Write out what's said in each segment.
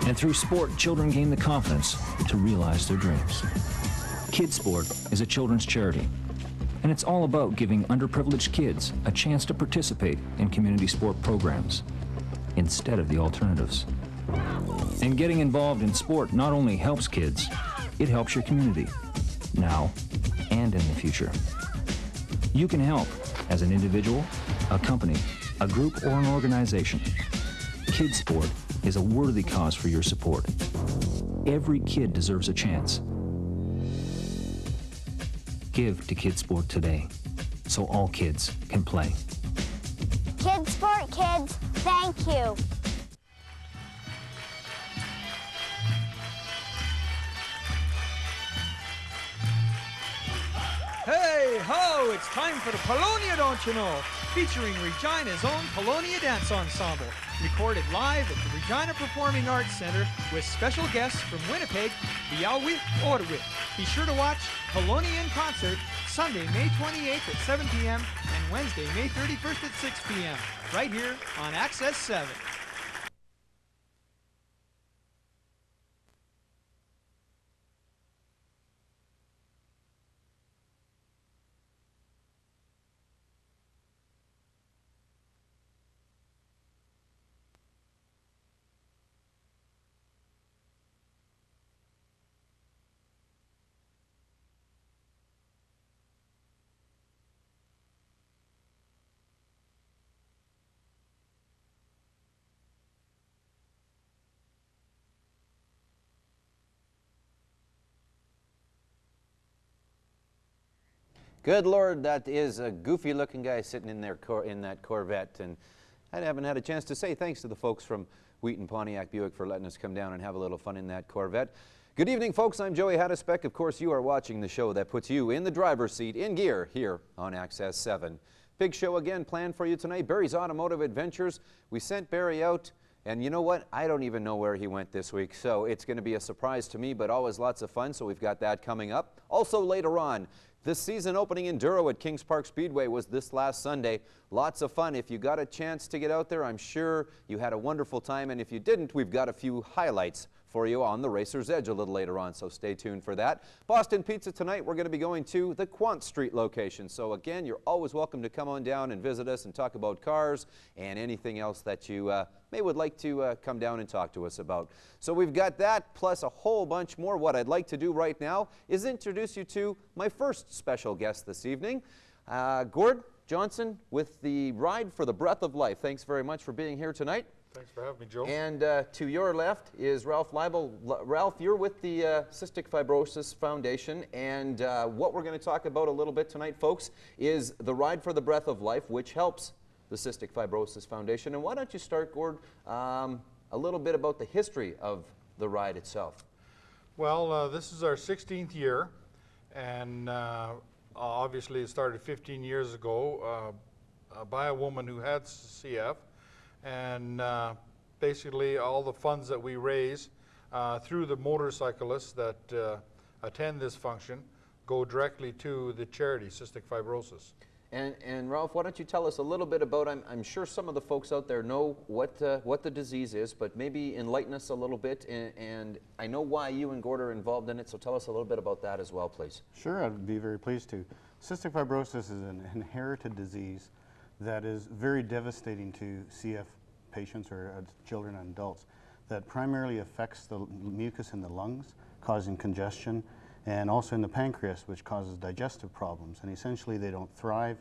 And through sport, children gain the confidence to realize their dreams. Kids Sport is a children's charity, and it's all about giving underprivileged kids a chance to participate in community sport programs instead of the alternatives. And getting involved in sport not only helps kids, it helps your community, now and in the future. You can help as an individual, a company, a group, or an organization. Kids Sport is a worthy cause for your support. Every kid deserves a chance. Give to Kids Sport today, so all kids can play. Kids Sport Kids, thank you. Hey ho, it's time for the Polonia, don't you know? Featuring Regina's own Polonia Dance Ensemble. Recorded live at the Regina Performing Arts Center with special guests from Winnipeg, Białowież, Ottawa. Be sure to watch Polonia in concert Sunday, May 28th at 7 p.m. and Wednesday, May 31st at 6 p.m. right here on Access 7. Good Lord, that is a goofy-looking guy sitting in there in that Corvette, and I haven't had a chance to say thanks to the folks from Wheaton Pontiac Buick for letting us come down and have a little fun in that Corvette. Good evening, folks. I'm Joey Hadisbeck. Of course, you are watching the show that puts you in the driver's seat in gear here on Access 7. Big show again planned for you tonight. Barry's Automotive Adventures. We sent Barry out, and you know what? I don't even know where he went this week, so it's going to be a surprise to me, but always lots of fun, so we've got that coming up. Also later on, this season opening in Douro at Kings Park Speedway was this last Sunday. Lots of fun. If you got a chance to get out there, I'm sure you had a wonderful time. And if you didn't, we've got a few highlights for you on the Racer's Edge a little later on, so stay tuned for that. Boston Pizza tonight, we're going to be going to the Quant Street location. So again, you're always welcome to come on down and visit us and talk about cars and anything else that you would like to come down and talk to us about. So we've got that plus a whole bunch more. What I'd like to do right now is introduce you to my first special guest this evening, Gord Johnson with the Ride for the Breath of Life. Thanks very much for being here tonight. Thanks for having me, Joe. And to your left is Ralph Leibel. Ralph, you're with the Cystic Fibrosis Foundation, and what we're going to talk about a little bit tonight, folks, is the Ride for the Breath of Life, which helps the Cystic Fibrosis Foundation. And why don't you start, Gord, a little bit about the history of the ride itself? Well, this is our 16th year, and obviously it started 15 years ago by a woman who had CF. And basically all the funds that we raise through the motorcyclists that attend this function go directly to the charity, Cystic Fibrosis. And Ralph, why don't you tell us a little bit about, I'm sure some of the folks out there know what the disease is, but maybe enlighten us a little bit, and I know why you and Gord are involved in it, so tell us a little bit about that as well, please. Sure, I'd be very pleased to. Cystic fibrosis is an inherited disease that is very devastating to CF patients or children and adults, that primarily affects the mucus in the lungs, causing congestion, and also in the pancreas, which causes digestive problems. And essentially they don't thrive.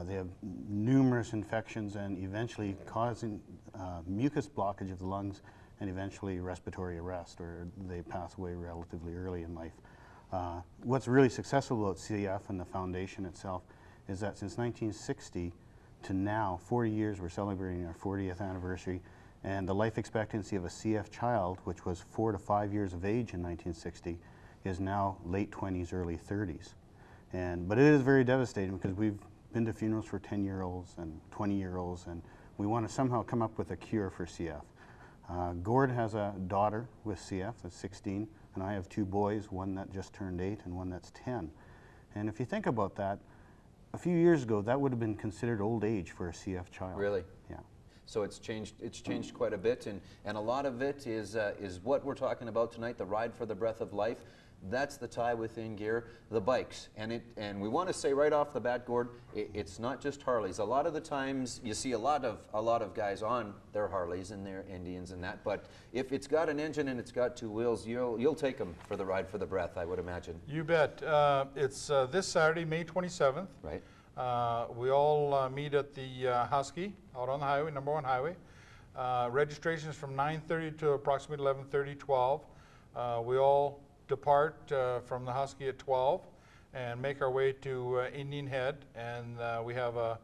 They have numerous infections and eventually causing mucus blockage of the lungs and eventually respiratory arrest, or they pass away relatively early in life. What's really successful about CF and the foundation itself is that since 1960 to now, 40 years, we're celebrating our 40th anniversary, and the life expectancy of a CF child, which was 4 to 5 years of age in 1960, is now late 20s, early 30s. But it is very devastating because we've been to funerals for 10-year-olds and 20-year-olds, and we want to somehow come up with a cure for CF. Gord has a daughter with CF that's 16, and I have 2 boys, one that just turned 8 and one that's 10. And if you think about that, a few years ago, that would have been considered old age for a CF child. Really? Yeah. So it's changed quite a bit, and a lot of it is what we're talking about tonight, the Ride for the Breath of Life. That's the tie within gear, the bikes. And we want to say right off the bat, Gord, it's not just Harleys. A lot of the times you see a lot of guys on their Harleys and their Indians and that, but if it's got an engine and it's got two wheels, you'll take them for the Ride for the Breath, I would imagine. You bet. It's this Saturday, May 27th. Right. We all meet at the Husky out on the highway, number 1 highway. Registration is from 9:30 to approximately 11:30, 12. We all depart from the Husky at 12 and make our way to Indian Head, and we have a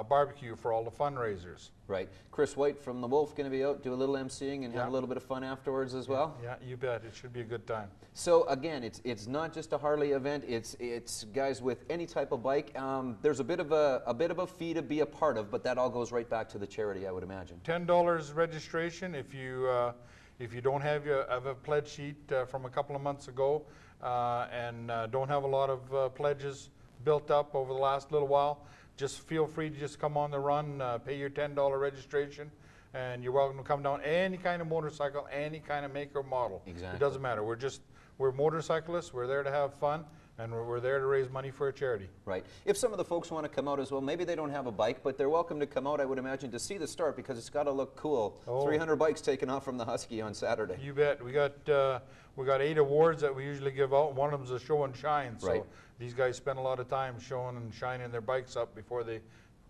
barbecue for all the fundraisers. Right. Chris White from the Wolf going to be out, do a little emceeing and have a little bit of fun afterwards as well? Yeah, you bet. It should be a good time. So again, it's not just a Harley event. It's guys with any type of bike. There's a bit of a fee to be a part of, but that all goes right back to the charity, I would imagine. $10 registration if you don't have a pledge sheet from a couple of months ago and don't have a lot of pledges built up over the last little while. Just feel free to just come on the run, pay your $10 registration, and you're welcome to come down. Any kind of motorcycle, any kind of make or model. Exactly. It doesn't matter. We're motorcyclists. We're there to have fun, and we're there to raise money for a charity. Right. If some of the folks want to come out as well, maybe they don't have a bike, but they're welcome to come out, I would imagine, to see the start because it's got to look cool. Oh. 300 bikes taken off from the Husky on Saturday. You bet. We got 8 awards that we usually give out. One of them is a show and shine. So Right. these guys spend a lot of time showing and shining their bikes up before they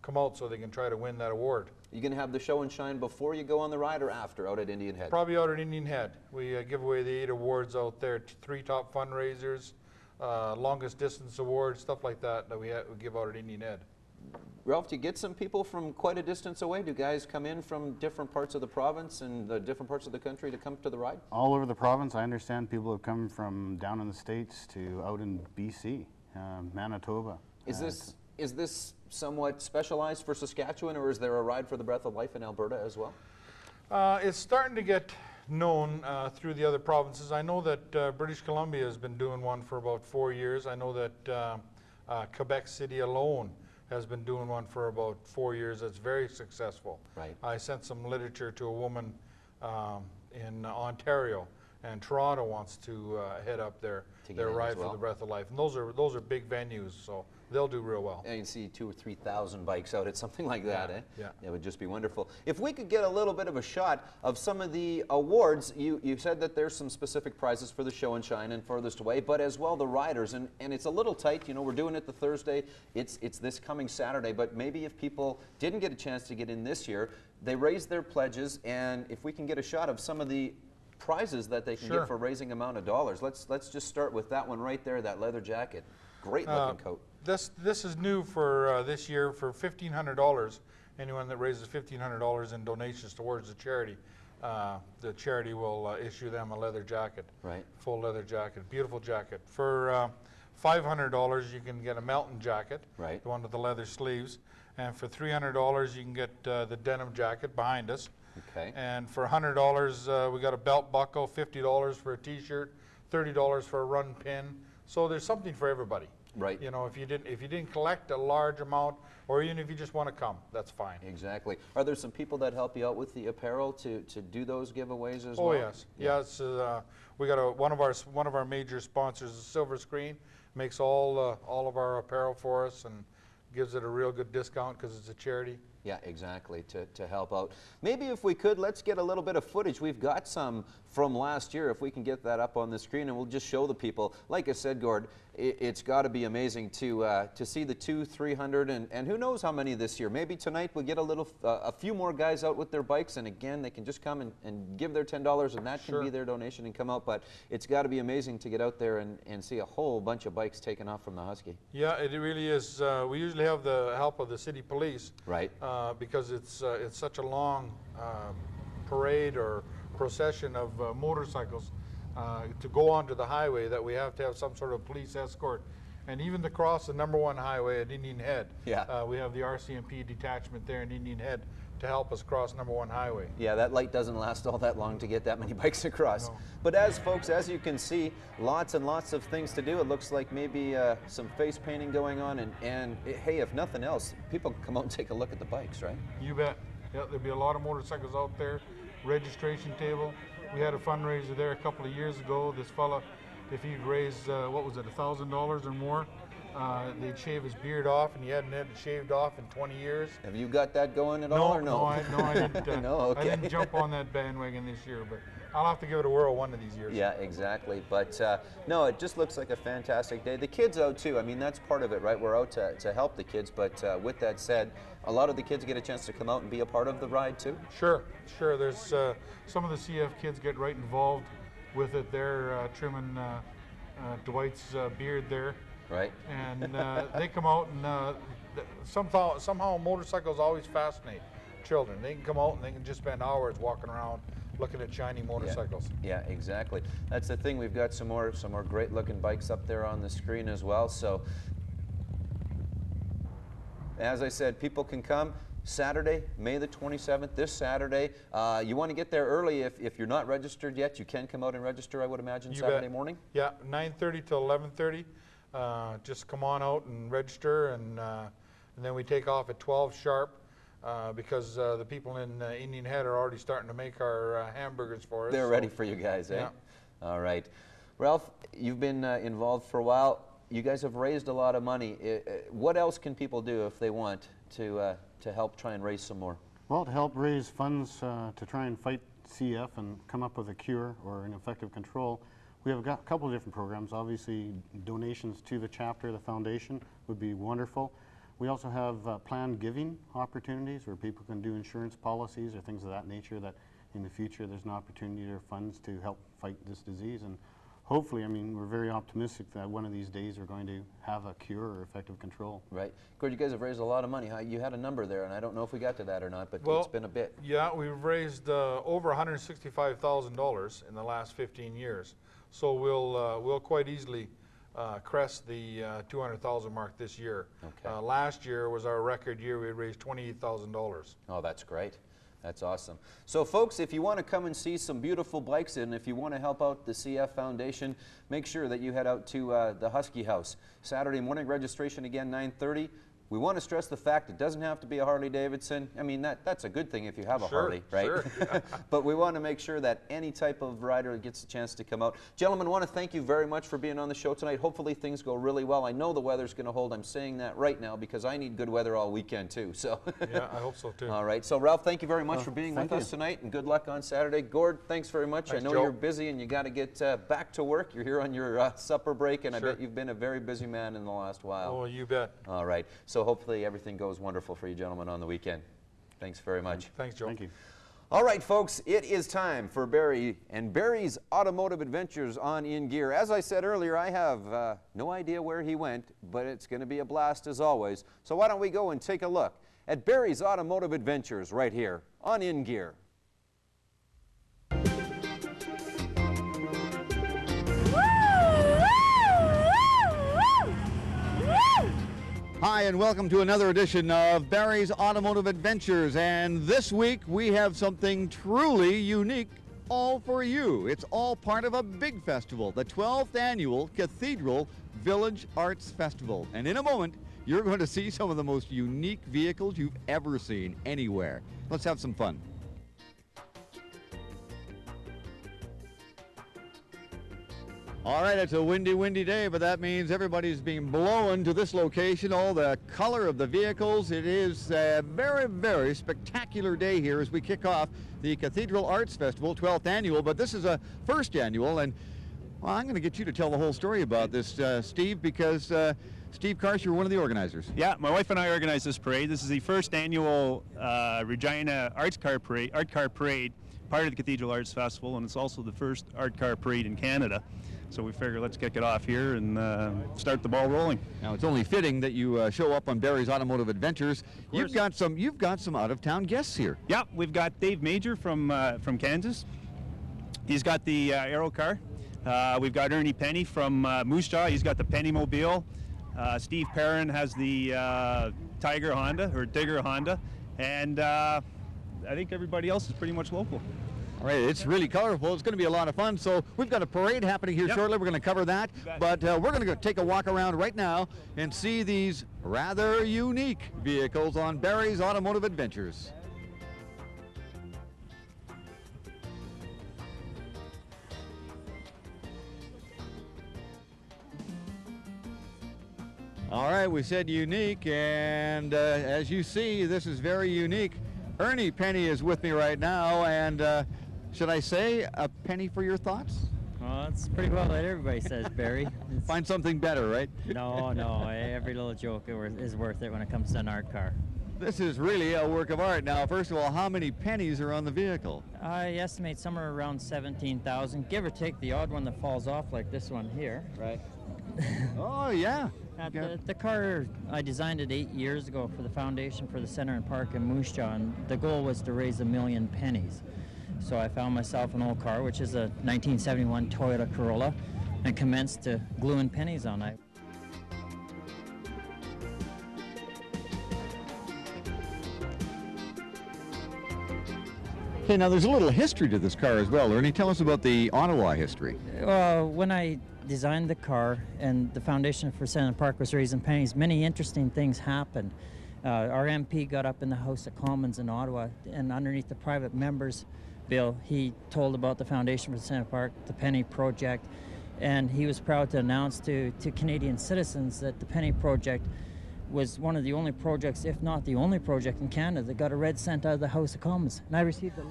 come out so they can try to win that award. You going to have the show and shine before you go on the ride or after out at Indian Head? Probably out at Indian Head. We give away the 8 awards out there, 3 top fundraisers, longest distance awards, stuff like that we give out at Indian Head. Ralph, do you get some people from quite a distance away? Do guys come in from different parts of the province and the different parts of the country to come to the ride? All over the province. I understand people have come from down in the States to out in BC, Manitoba. Is this somewhat specialized for Saskatchewan, or is there a Ride for the Breath of Life in Alberta as well? It's starting to get known through the other provinces. I know that British Columbia has been doing one for about 4 years. I know that Quebec City alone has been doing one for about 4 years. That's very successful. Right. I sent some literature to a woman in Ontario, and Toronto wants to head up their get in Ride as well. for the Breath of Life. And those are big venues, so they'll do real well. And you can see 2,000 or 3,000 bikes out at something like that, eh? Yeah. It would just be wonderful. If we could get a little bit of a shot of some of the awards, you said that there's some specific prizes for the show and shine and furthest away, but as well the riders, and it's a little tight. You know, we're doing it the Thursday. It's this coming Saturday, but maybe if people didn't get a chance to get in this year, they raised their pledges, and if we can get a shot of some of the prizes that they can Sure. get for raising amount of dollars. Let's just start with that one right there, that leather jacket. Great looking coat. This is new for this year for $1,500. Anyone that raises $1,500 in donations towards the charity will issue them a leather jacket. Right. Full leather jacket, beautiful jacket. For $500, you can get a Melton jacket, Right. the one with the leather sleeves, and for $300, you can get the denim jacket behind us. Okay. And for $100, we got a belt buckle, $50 for a T-shirt, $30 for a run pin. So there's something for everybody. Right. You know, if you didn't collect a large amount, or even if you just want to come, that's fine. Exactly. Are there some people that help you out with the apparel to do those giveaways as Oh well? yes, yes. We got one of our major sponsors, Silver Screen, makes all of our apparel for us and gives it a real good discount because it's a charity. Yeah, exactly, to help out. Maybe if we could, let's get a little bit of footage. We've got some from last year, if we can get that up on the screen, and we'll just show the people. Like I said, Gord, it's got to be amazing to see the 200, 300, and who knows how many this year. Maybe tonight we'll get a few more guys out with their bikes, and again, they can just come and give their $10, and that can Sure. be their donation and come out. But it's got to be amazing to get out there and see a whole bunch of bikes taken off from the Husky. Yeah, it really is. We usually have the help of the city police. Right. Because it's such a long parade or procession of motorcycles to go onto the highway that we have to have some sort of police escort. And even to cross the #1 highway at Indian Head, Yeah. we have the RCMP detachment there in Indian Head to help us cross #1 highway. Yeah, that light doesn't last all that long to get that many bikes across. No. But as you can see, lots and lots of things to do. It looks like maybe some face painting going on, and hey, if nothing else, people can come out and take a look at the bikes, right? You bet. Yeah, there'll be a lot of motorcycles out there. Registration table. We had a fundraiser there a couple of years ago. This fella, if he'd raise, what was it, $1,000 or more, they'd shave his beard off, and he hadn't had it shaved off in 20 years. Have you got that going at all, or no? No, I didn't. No, okay. I didn't jump on that bandwagon this year, but I'll have to give it a whirl one of these years. Yeah, exactly. But no, it just looks like a fantastic day. The kids out too. I mean, that's part of it, right? We're out to help the kids. But with that said, a lot of the kids get a chance to come out and be a part of the ride too. Sure. There's some of the CF kids get right involved with it. They're trimming Dwight's beard there. Right. And they come out, and somehow motorcycles always fascinate children. They can come out and they can just spend hours walking around looking at shiny motorcycles. Yeah, exactly. That's the thing. We've got some more great looking bikes up there on the screen as well. So as I said, people can come Saturday, May the 27th, this Saturday. You want to get there early. If you're not registered yet, you can come out and register, I would imagine, Saturday morning? Yeah, 9:30 till 11:30. Just come on out and register, and then we take off at 12 sharp. Because the people in Indian Head are already starting to make our hamburgers for us. They're ready for you guys, eh? Yeah. All right. Ralph, you've been involved for a while. You guys have raised a lot of money. What else can people do if they want to help try and raise some more? Well, to help raise funds to try and fight CF and come up with a cure or an effective control, we have got a couple of different programs. Obviously, donations to the chapter, the foundation, would be wonderful. We also have planned giving opportunities where people can do insurance policies or things of that nature, that in the future there's an opportunity or funds to help fight this disease. And hopefully, I mean, we're very optimistic that one of these days we're going to have a cure or effective control. Right. Gord, you guys have raised a lot of money. You had a number there, and I don't know if we got to that or not, but Well, it's been a bit. Yeah, we've raised over $165,000 in the last 15 years. So we'll quite easily crest the 200,000 mark this year. Okay. Last year was our record year. We raised $28,000. Oh, that's great. That's awesome. So, folks, if you want to come and see some beautiful bikes, and if you want to help out the CF Foundation, make sure that you head out to the Husky House. Saturday morning registration again, 9:30. We want to stress the fact it doesn't have to be a Harley-Davidson. I mean, that's a good thing if you have a Harley, right? Sure. But we want to make sure that any type of rider gets a chance to come out. Gentlemen, I want to thank you very much for being on the show tonight. Hopefully things go really well. I know the weather's going to hold. I'm saying that right now because I need good weather all weekend too. So Yeah, I hope so too. All right. So, Ralph, thank you very much for being with thank us tonight, and good luck on Saturday. Gord, thanks very much. Thanks, I know Joe. you're busy and you got to get back to work. You're here on your supper break, and Sure. I bet you've been a very busy man in the last while. Oh, you bet. All right. So hopefully everything goes wonderful for you gentlemen on the weekend. Thanks very much. Thanks, Joe. Thank you. All right, folks, it is time for Barry and Barry's Automotive Adventures on In Gear. As I said earlier, I have no idea where he went, but it's going to be a blast as always. So why don't we go and take a look at Barry's Automotive Adventures right here on In Gear. Hi, and welcome to another edition of Barry's Automotive Adventures. And this week we have something truly unique all for you. It's all part of a big festival, the 12th annual Cathedral Village Arts Festival. And in a moment, you're going to see some of the most unique vehicles you've ever seen anywhere. Let's have some fun. All right, it's a windy day, but that means everybody's being blown to this location. All the color of the vehicles. It is a very spectacular day here as we kick off the Cathedral Arts Festival, 12th annual, but this is a first annual, and well, I'm going to get you to tell the whole story about this, Steve, because Steve Karsh, you're one of the organizers. Yeah, my wife and I organized this parade. This is the first annual Regina Art Car Parade, part of the Cathedral Arts Festival, and it's also the first art car parade in Canada. So we figure let's kick it off here and start the ball rolling. Now it's only fitting that you show up on Barry's Automotive Adventures. You've got some out-of-town guests here. Yeah, we've got Dave Major from Kansas. He's got the Aero car. We've got Ernie Penny from Moose Jaw. He's got the Penny Mobile. Steve Perrin has the Tigger Honda, and I think everybody else is pretty much local. All right, it's really colorful. It's going to be a lot of fun. So we've got a parade happening here shortly. We're going to cover that. But we're going to go take a walk around right now and see these rather unique vehicles on Barry's Automotive Adventures. All right, we said unique, and as you see, this is very unique. Ernie Penny is with me right now, and should I say a penny for your thoughts? Well, that's pretty well what everybody says, Barry. Find something better, right? No, every little joke is worth it when it comes to an art car. This is really a work of art. Now, first of all, how many pennies are on the vehicle? I estimate somewhere around 17,000, give or take the odd one that falls off like this one here. Right. Oh, yeah. The car, I designed it 8 years ago for the foundation for the Center and Park in Moose Jaw, and the goal was to raise 1 million pennies. So I found myself an old car, which is a 1971 Toyota Corolla, and commenced to gluing pennies on it. Okay, now there's a little history to this car as well. Ernie, tell us about the Ottawa history. When I designed the car and the foundation for Center and Park was raising pennies, many interesting things happened. Our MP got up in the House of Commons in Ottawa, and underneath the private members bill, he told about the foundation for the Center Park, the Penny Project, and he was proud to announce to Canadian citizens that the Penny Project was one of the only projects, if not the only project in Canada, that got a red cent out of the House of Commons. And I received a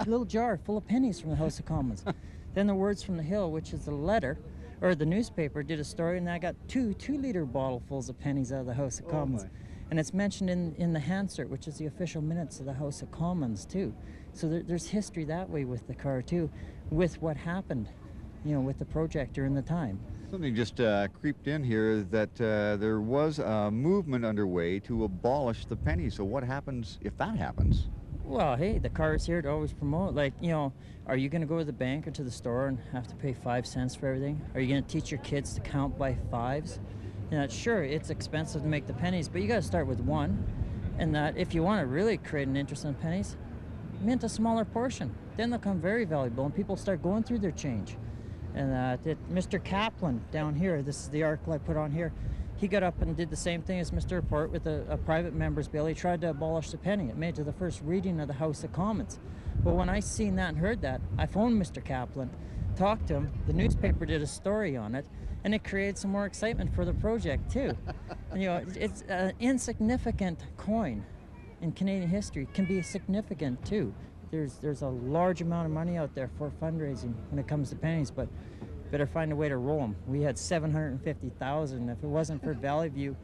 little jar full of pennies from the House of Commons. Then the Words from the Hill, which is the letter, or the newspaper, did a story, and I got two 2-liter bottlefuls of pennies out of the House of Commons. And it's mentioned in the Hansard, which is the official minutes of the House of Commons, too. So there's history that way with the car, too, with what happened, with the project during the time. Something just creeped in here that there was a movement underway to abolish the penny. So what happens if that happens? Well, hey, the car is here to always promote. Like, are you going to go to the bank or to the store and have to pay 5 cents for everything? Are you going to teach your kids to count by fives? Sure, it's expensive to make the pennies, but you got to start with one. And that if you want to really create an interest in pennies, mint a smaller portion. Then they'll become very valuable, and people start going through their change. And Mr. Kaplan down here, this is the article I put on here, he got up and did the same thing as Mr. Report with a private member's bill. He tried to abolish the penny. It made it to the first reading of the House of Commons. But when I seen that and heard that, I phoned Mr. Kaplan, talked to him, the newspaper did a story on it, and it created some more excitement for the project too. And, it's an insignificant coin in Canadian history, can be significant too. There's a large amount of money out there for fundraising when it comes to pennies, but better find a way to roll them. We had 750,000. If it wasn't for Valley View,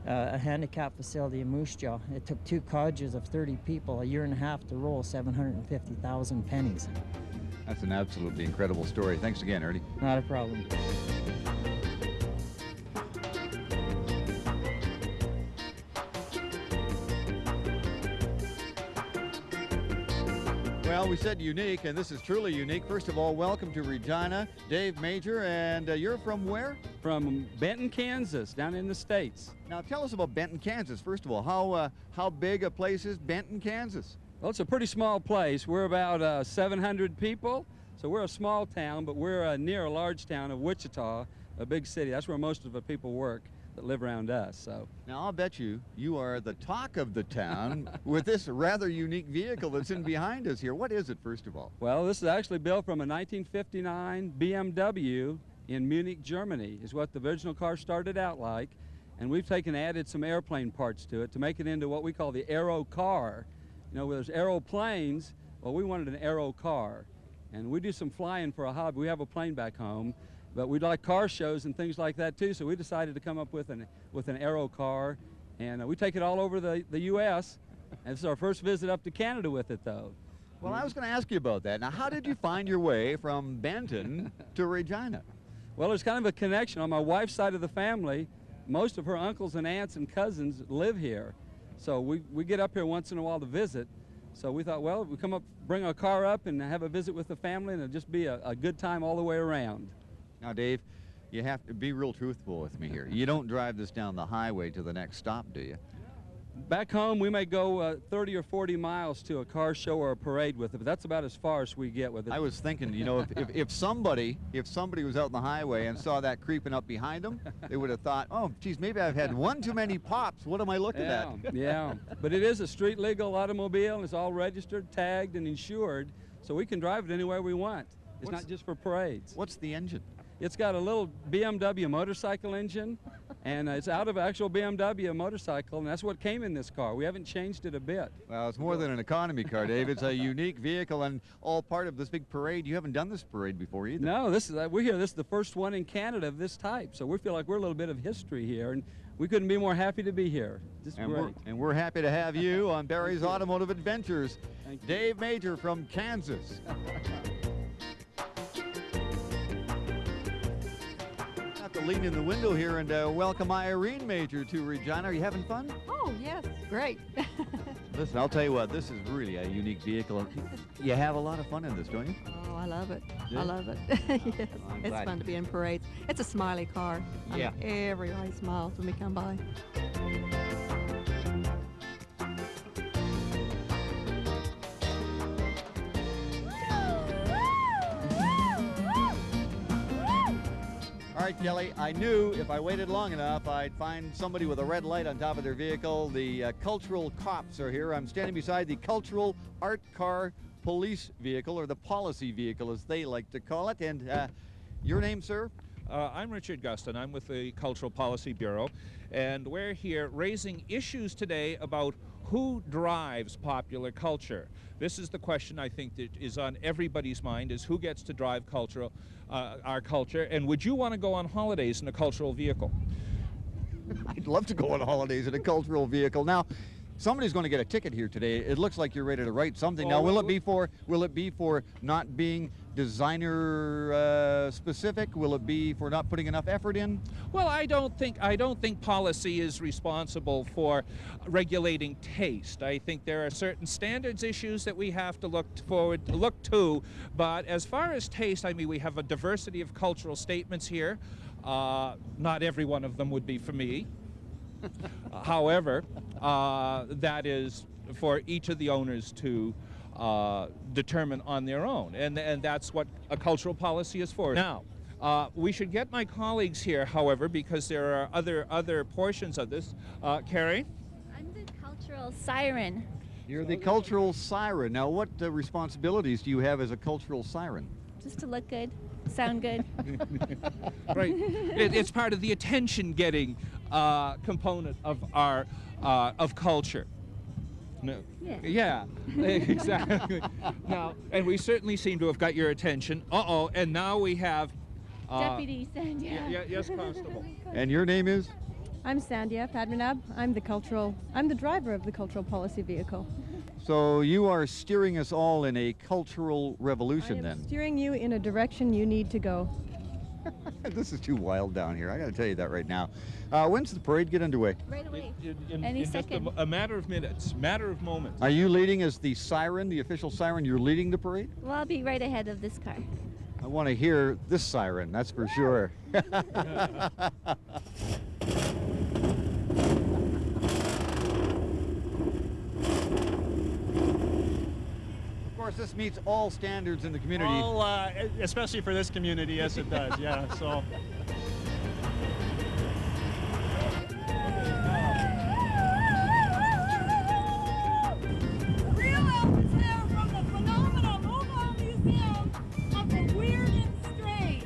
a handicap facility in Moose Jaw, it took 2 cottages of 30 people a year and a half to roll 750,000 pennies. That's an absolutely incredible story. Thanks again, Ernie. Not a problem. Well, we said unique, and this is truly unique. First of all, welcome to Regina, Dave Major, and you're from where? From Benton, Kansas, down in the States. Now, tell us about Benton, Kansas. First of all, how big a place is Benton, Kansas? Well, it's a pretty small place. We're about 700 people, so we're a small town, but we're near a large town of Wichita, a big city. That's where most of the people work that live around us. So now I'll bet you are the talk of the town with this rather unique vehicle that's in behind us here. What is it, first of all? Well, this is actually built from a 1959 BMW in Munich, Germany, is what the original car started out like, and we've added some airplane parts to it to make it into what we call the aero car. Where there's aeroplanes, well, we wanted an aero car, and we do some flying for a hobby. We have a plane back home, but we like car shows and things like that too, so we decided to come up with an aero car, and we take it all over the U.S., and this is our first visit up to Canada with it, though. Well, I was going to ask you about that. Now, how did you find your way from Benton to Regina? Well, there's kind of a connection. On my wife's side of the family, most of her uncles and aunts and cousins live here, so we get up here once in a while to visit. So we thought, well, we come up, bring our car up and have a visit with the family, and it'll just be a good time all the way around. Now, Dave, you have to be real truthful with me here. You don't drive this down the highway to the next stop, do you? Back home, we may go 30 or 40 miles to a car show or a parade with it, but that's about as far as we get with it. I was thinking, if somebody was out on the highway and saw that creeping up behind them, they would have thought, oh, geez, maybe I've had one too many pops. What am I looking at? Yeah, but it is a street legal automobile, and it's all registered, tagged, and insured, so we can drive it anywhere we want. It's not just for parades. What's the engine? It's got a little BMW motorcycle engine, And it's out of actual BMW motorcycle, and that's what came in this car. We haven't changed it a bit. Well, it's more than an economy car, Dave. It's a unique vehicle and all part of this big parade. You haven't done this parade before either. No, we're here. This is the first one in Canada of this type, so we feel like we're a little bit of history here, and we couldn't be more happy to be here. Just great. We're happy to have you on Barry's Automotive Adventures. Thank you. Dave Major from Kansas. To lean in the window here and welcome Irene Major to Regina. Are you having fun? Oh, yes, great. Listen, I'll tell you what, this is really a unique vehicle. You have a lot of fun in this, don't you? Oh, I love it. Yeah? I love it. Yes, it's glad. fun to be in parades. It's a smiley car. Yeah. Everybody smiles when we come by. All right, Kelly, I knew if I waited long enough, I'd find somebody with a red light on top of their vehicle. The cultural cops are here. I'm standing beside the cultural art car police vehicle, or the policy vehicle, as they like to call it. And your name, sir? I'm Richard Gustin. I'm with the Cultural Policy Bureau, and we're here raising issues today about who drives popular culture. This is the question I think that is on everybody's mind, is who gets to drive our culture, and would you want to go on holidays in a cultural vehicle? I'd love to go on holidays in a cultural vehicle. Now, somebody's going to get a ticket here today. It looks like you're ready to write something. Now, will it be for not being designer specific? Will it be for not putting enough effort in? Well, I don't think policy is responsible for regulating taste. I think there are certain standards issues that we have to look to, but as far as taste, I mean, we have a diversity of cultural statements here. Not every one of them would be for me. However, that is for each of the owners to determine on their own, and that's what a cultural policy is for. Now, we should get my colleagues here, however, because there are other portions of this. Carrie? I'm the cultural siren. You're the cultural siren. Now, what responsibilities do you have as a cultural siren? Just to look good, sound good. Right. It's part of the attention-getting component of our of culture. No. Yeah, exactly. Now, and we certainly seem to have got your attention. And now we have Deputy Sandhya. Yes, Constable. And your name is? I'm Sandhya Padmanabh. I'm the driver of the cultural policy vehicle. So you are steering us all in a cultural revolution, then? Steering you in a direction you need to go. This is too wild down here. I got to tell you that right now. When's the parade get underway? Right away. In second. Just a matter of minutes, matter of moments. Are you leading as the siren, the official siren? You're leading the parade? Well, I'll be right ahead of this car. I want to hear this siren, that's for sure. Of course, this meets all standards in the community. Especially for this community, yes it does, yeah, so. Real Elvis here from the phenomenal Mobile Museum of the Weird and Strange.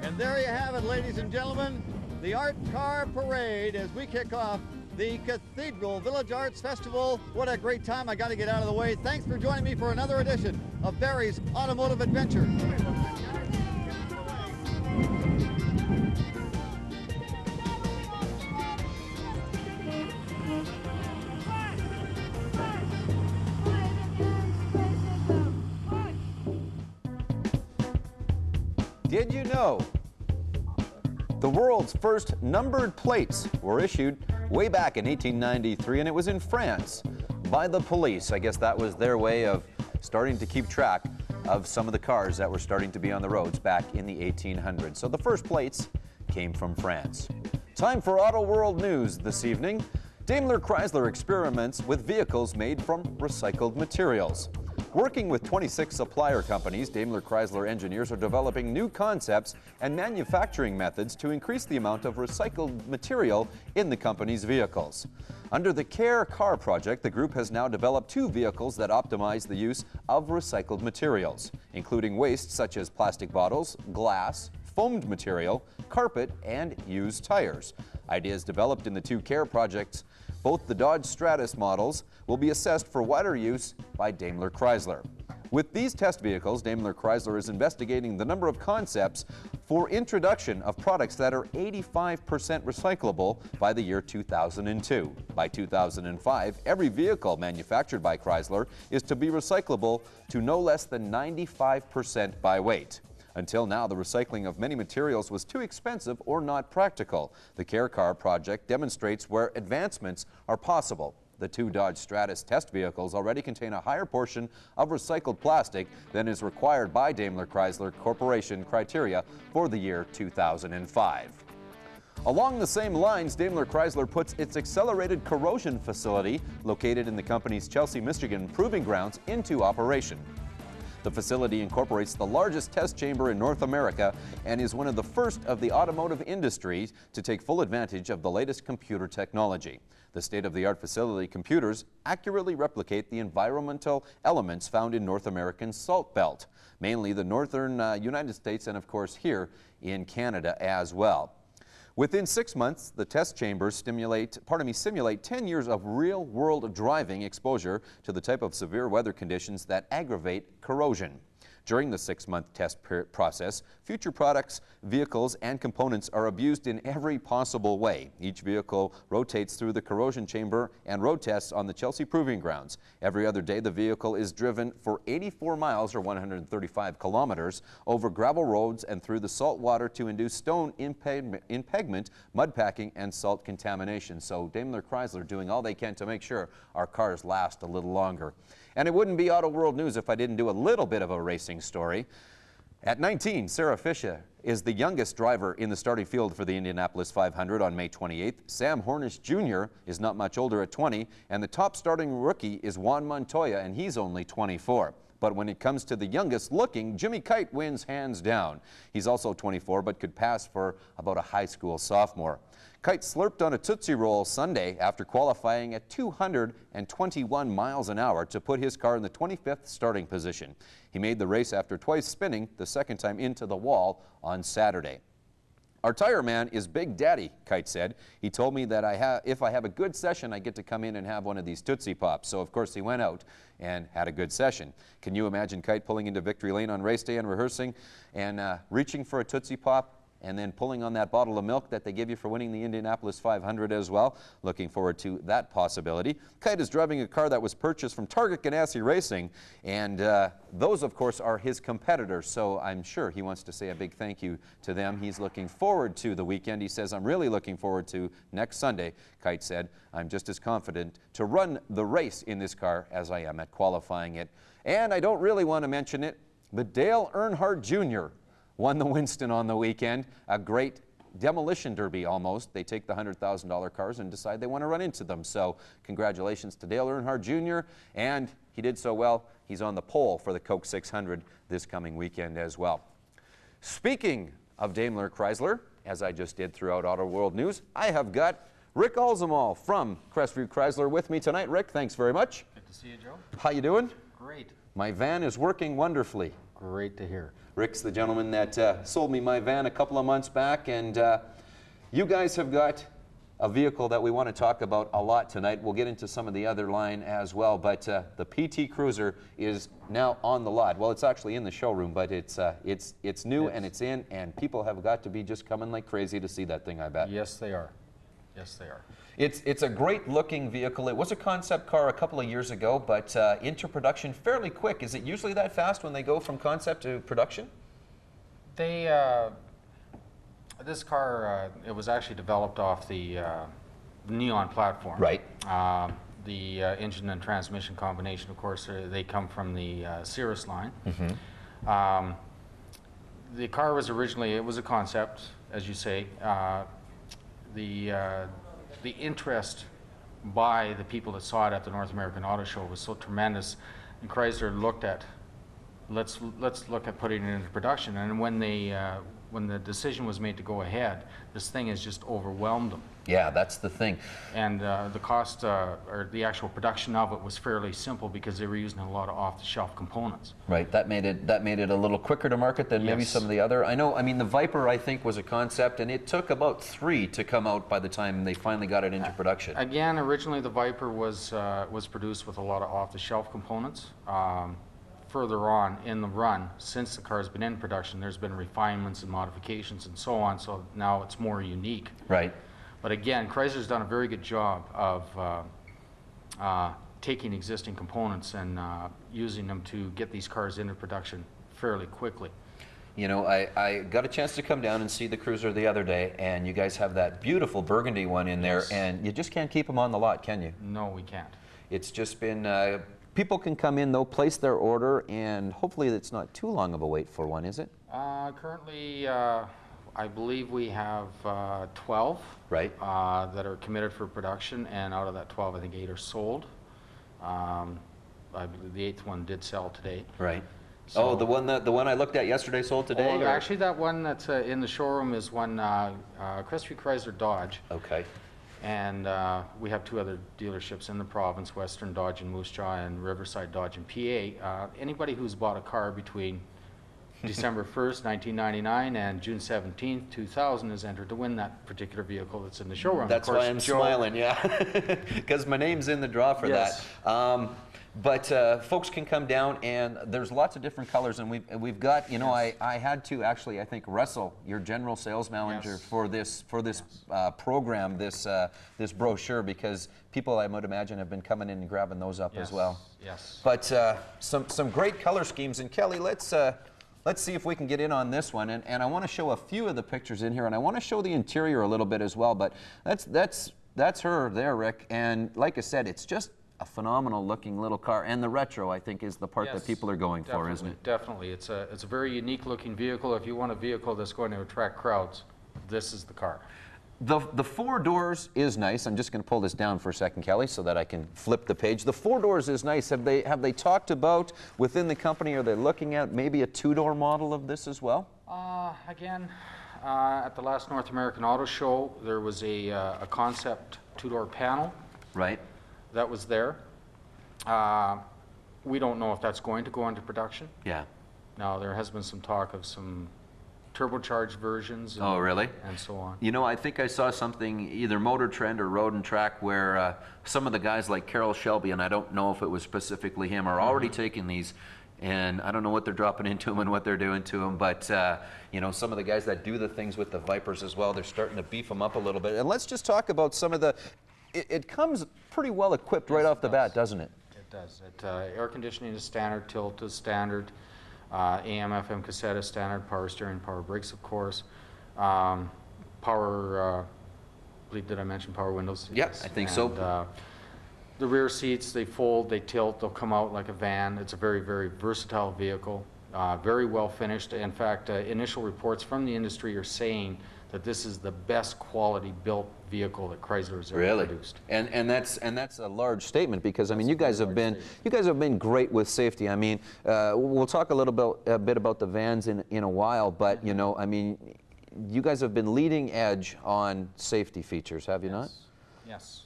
And there you have it, ladies and gentlemen, the Art Car Parade as we kick off the Cathedral Village Arts Festival. What a great time. I got to get out of the way. Thanks for joining me for another edition of Barry's Automotive Adventure. Did you know the world's first numbered plates were issued way back in 1893, and it was in France by the police. I guess that was their way of starting to keep track of some of the cars that were starting to be on the roads back in the 1800s. So the first plates came from France. Time for Auto World News this evening. Daimler Chrysler experiments with vehicles made from recycled materials. Working with 26 supplier companies, Daimler Chrysler engineers are developing new concepts and manufacturing methods to increase the amount of recycled material in the company's vehicles. Under the CARE Car project, the group has now developed 2 vehicles that optimize the use of recycled materials, including waste such as plastic bottles, glass, foamed material, carpet, and used tires. Ideas developed in the 2 CARE projects, both the Dodge Stratus models, will be assessed for wider use by Daimler Chrysler. With these test vehicles, Daimler Chrysler is investigating the number of concepts for introduction of products that are 85% recyclable by the year 2002. By 2005, every vehicle manufactured by Chrysler is to be recyclable to no less than 95% by weight. Until now, the recycling of many materials was too expensive or not practical. The CARE Car project demonstrates where advancements are possible. The 2 Dodge Stratus test vehicles already contain a higher portion of recycled plastic than is required by Daimler Chrysler Corporation criteria for the year 2005. Along the same lines, Daimler Chrysler puts its accelerated corrosion facility, located in the company's Chelsea, Michigan proving grounds, into operation. The facility incorporates the largest test chamber in North America and is one of the first of the automotive industry to take full advantage of the latest computer technology. The state-of-the-art facility computers accurately replicate the environmental elements found in North American salt belt, mainly the northern United States and of course here in Canada as well. Within 6 months, the test chambers simulate 10 years of real-world driving exposure to the type of severe weather conditions that aggravate corrosion. During the 6-month test process, future products, vehicles, and components are abused in every possible way. Each vehicle rotates through the corrosion chamber and road tests on the Chelsea Proving Grounds. Every other day, the vehicle is driven for 84 miles or 135 kilometers over gravel roads and through the salt water to induce stone impingement, mud packing, and salt contamination. So Daimler Chrysler doing all they can to make sure our cars last a little longer. And it wouldn't be Auto World News if I didn't do a little bit of a racing story. At 19, Sarah Fisher is the youngest driver in the starting field for the Indianapolis 500 on May 28th. Sam Hornish Jr. is not much older at 20, and the top starting rookie is Juan Montoya, and he's only 24. But when it comes to the youngest looking, Jimmy Kite wins hands down. He's also 24, but could pass for about a high school sophomore. Kite slurped on a Tootsie Roll Sunday after qualifying at 221 miles an hour to put his car in the 25th starting position. He made the race after twice spinning, the second time into the wall on Saturday. Our tire man is Big Daddy, Kite said. He told me that if I have a good session, I get to come in and have one of these Tootsie Pops. So, of course, he went out and had a good session. Can you imagine Kite pulling into victory lane on race day and rehearsing and reaching for a Tootsie Pop and then pulling on that bottle of milk that they give you for winning the Indianapolis 500 as well? Looking forward to that possibility. Kite is driving a car that was purchased from Target Ganassi Racing, and those, of course, are his competitors, so I'm sure he wants to say a big thank you to them. He's looking forward to the weekend. He says, I'm really looking forward to next Sunday. Kite said, I'm just as confident to run the race in this car as I am at qualifying it. And I don't really want to mention it, but Dale Earnhardt Jr. won the Winston on the weekend, a great demolition derby almost. They take the $100,000 cars and decide they want to run into them. So congratulations to Dale Earnhardt Jr. And he did so well, he's on the pole for the Coke 600 this coming weekend as well. Speaking of Daimler Chrysler, as I just did throughout Auto World News, I have got Rick Alzamal from Crestview Chrysler with me tonight. Rick, thanks very much. Good to see you, Joe. How you doing? Great. My van is working wonderfully. Great to hear. Rick's the gentleman that sold me my van a couple of months back, and you guys have got a vehicle that we want to talk about a lot tonight. We'll get into some of the other line as well, but the PT Cruiser is now on the lot. Well, it's actually in the showroom, but it's new and it's in, and people have got to be just coming like crazy to see that thing, I bet. Yes, they are. Yes, they are. It's a great looking vehicle. It was a concept car a couple of years ago, but into production fairly quick. Is it usually that fast when they go from concept to production? They, this car, it was actually developed off the Neon platform. Right. The engine and transmission combination, of course, they come from the Cirrus line. The car was originally, it was a concept, as you say. The interest by the people that saw it at the North American Auto Show was so tremendous, and Chrysler looked at, let's look at putting it into production. And when the decision was made to go ahead, this thing has just overwhelmed them. Yeah, that's the thing. And the cost, or the actual production of it, was fairly simple because they were using a lot of off-the-shelf components. Right, that made it a little quicker to market than maybe Yes. some of the other. I mean, the Viper, I think, was a concept, and it took about 3 to come out by the time they finally got it into production. Again, originally the Viper was produced with a lot of off-the-shelf components. Further on in the run, since the car's been in production, there's been refinements and modifications and so on, so now it's more unique. Right. But again, Chrysler's done a very good job of taking existing components and using them to get these cars into production fairly quickly. You know, I got a chance to come down and see the Cruiser the other day, and you guys have that beautiful burgundy one in there, Yes. and you just can't keep them on the lot, can you? No, we can't. It's just been, people can come in, though, place their order, and hopefully it's not too long of a wait for one, is it? Currently, I believe we have 12 right. That are committed for production, and out of that 12, I think 8 are sold. I believe the 8th one did sell today. Right. So, oh, the one I looked at yesterday sold today? Oh, or? actually, that one that's in the showroom is one Crestview Chrysler Dodge. Okay. And we have 2 other dealerships in the province, Western Dodge in Moose Jaw and Riverside Dodge in PA. Anybody who's bought a car between December 1st, 1999 and June 17th, 2000 is entered to win that particular vehicle that's in the showroom. That's why I'm smiling, yeah, because my name's in the draw for Yes. that. But folks can come down, and there's lots of different colors, and we've got, you know, I had to actually, I think, Russell, your general sales manager, Yes. for this program, this brochure, because people, I would imagine, have been coming in and grabbing those up as well. Yes. But some great color schemes, and Kelly, let's see if we can get in on this one, and I want to show a few of the pictures in here, and I want to show the interior a little bit as well. But that's her there, Rick, and like I said, it's just a phenomenal looking little car, and the retro, I think, is the part that people are going for, isn't it? Definitely. It's a very unique looking vehicle. If you want a vehicle that's going to attract crowds, this is the car. The 4 doors is nice. I'm just going to pull this down for a second, Kelly, so that I can flip the page. The 4 doors is nice. Have they talked about within the company, are they looking at maybe a 2-door model of this as well? Again, at the last North American Auto Show, there was a concept 2-door panel. Right. That was there. We don't know if that's going to go into production. Yeah. Now, there has been some talk of some turbocharged versions. Oh, really? And so on. You know, I think I saw something, either Motor Trend or Road and Track, where some of the guys like Carroll Shelby, and I don't know if it was specifically him, are already taking these, and I don't know what they're dropping into them and what they're doing to them, but you know, some of the guys that do the things with the Vipers as well, they're starting to beef them up a little bit. And let's just talk about some of the, it comes pretty well equipped right off the bat, doesn't it? It does. Air conditioning is standard, tilt is standard, AM, FM cassette is standard, power steering, power brakes, of course. Power, did I mention power windows? Yeah, I think so. The rear seats, they fold, they tilt, they'll come out like a van. It's a very, very versatile vehicle, very well finished. In fact, initial reports from the industry are saying that this is the best quality built vehicle that Chrysler has ever produced. And that's a large statement, because I mean, you guys have been great with safety. I mean, we'll talk a bit about the vans in a while, but you know, I mean, you guys have been leading edge on safety features, have you not? Yes.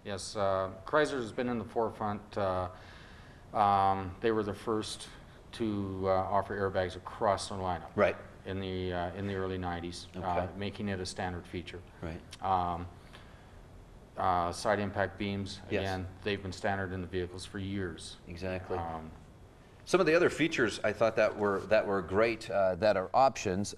Yes, Chrysler has been in the forefront. They were the first to offer airbags across the lineup. Right. In the early 90s, making it a standard feature. Right. Side impact beams, again, they've been standard in the vehicles for years. Exactly. Some of the other features I thought that were great, that are options.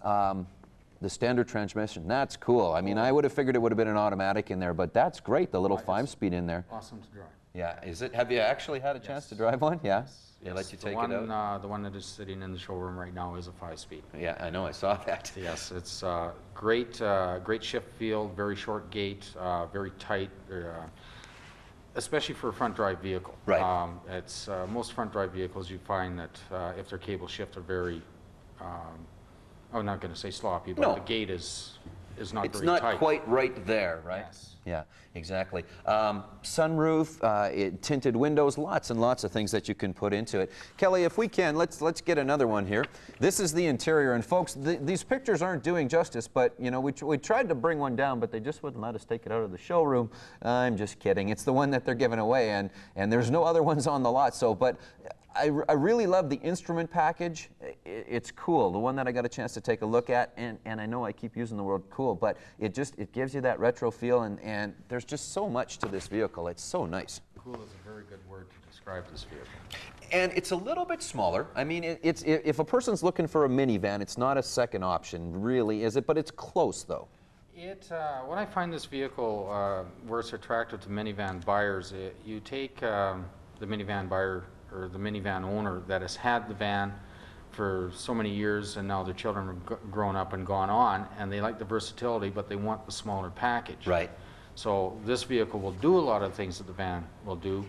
The standard transmission, that's cool. I mean, I would have figured it would have been an automatic in there, but that's great, the little 5-speed in there. Awesome to drive. Yeah, is it? Have you actually had a chance to drive one? Yeah? They let you take it out? The one that is sitting in the showroom right now is a 5-speed. Yeah, I know, I saw that. Yes, it's great shift field, very short gate, very tight, especially for a front drive vehicle. Right. It's most front drive vehicles you find that if their cable shift are very, I'm not going to say sloppy, but the gate is not it's very not tight. quite right there, right? Yes. Yeah, exactly. Sunroof, tinted windows, lots and lots of things that you can put into it. Kelly, if we can, let's get another one here. This is the interior, and folks, these pictures aren't doing justice, but you know, we tried to bring one down, but they just wouldn't let us take it out of the showroom. I'm just kidding. It's the one that they're giving away, and there's no other ones on the lot. So, but I really love the instrument package. It's cool. The one that I got a chance to take a look at, and I know I keep using the word cool, but it gives you that retro feel, and there's just so much to this vehicle. It's so nice. Cool is a very good word to describe this vehicle. And it's a little bit smaller. I mean, if a person's looking for a minivan, it's not a second option, really, is it? But it's close, though. When I find this vehicle where it's attractive to minivan buyers, you take the minivan buyer or the minivan owner that has had the van for so many years, and now their children have grown up and gone on, and they like the versatility, but they want the smaller package. Right. So this vehicle will do a lot of things that the van will do,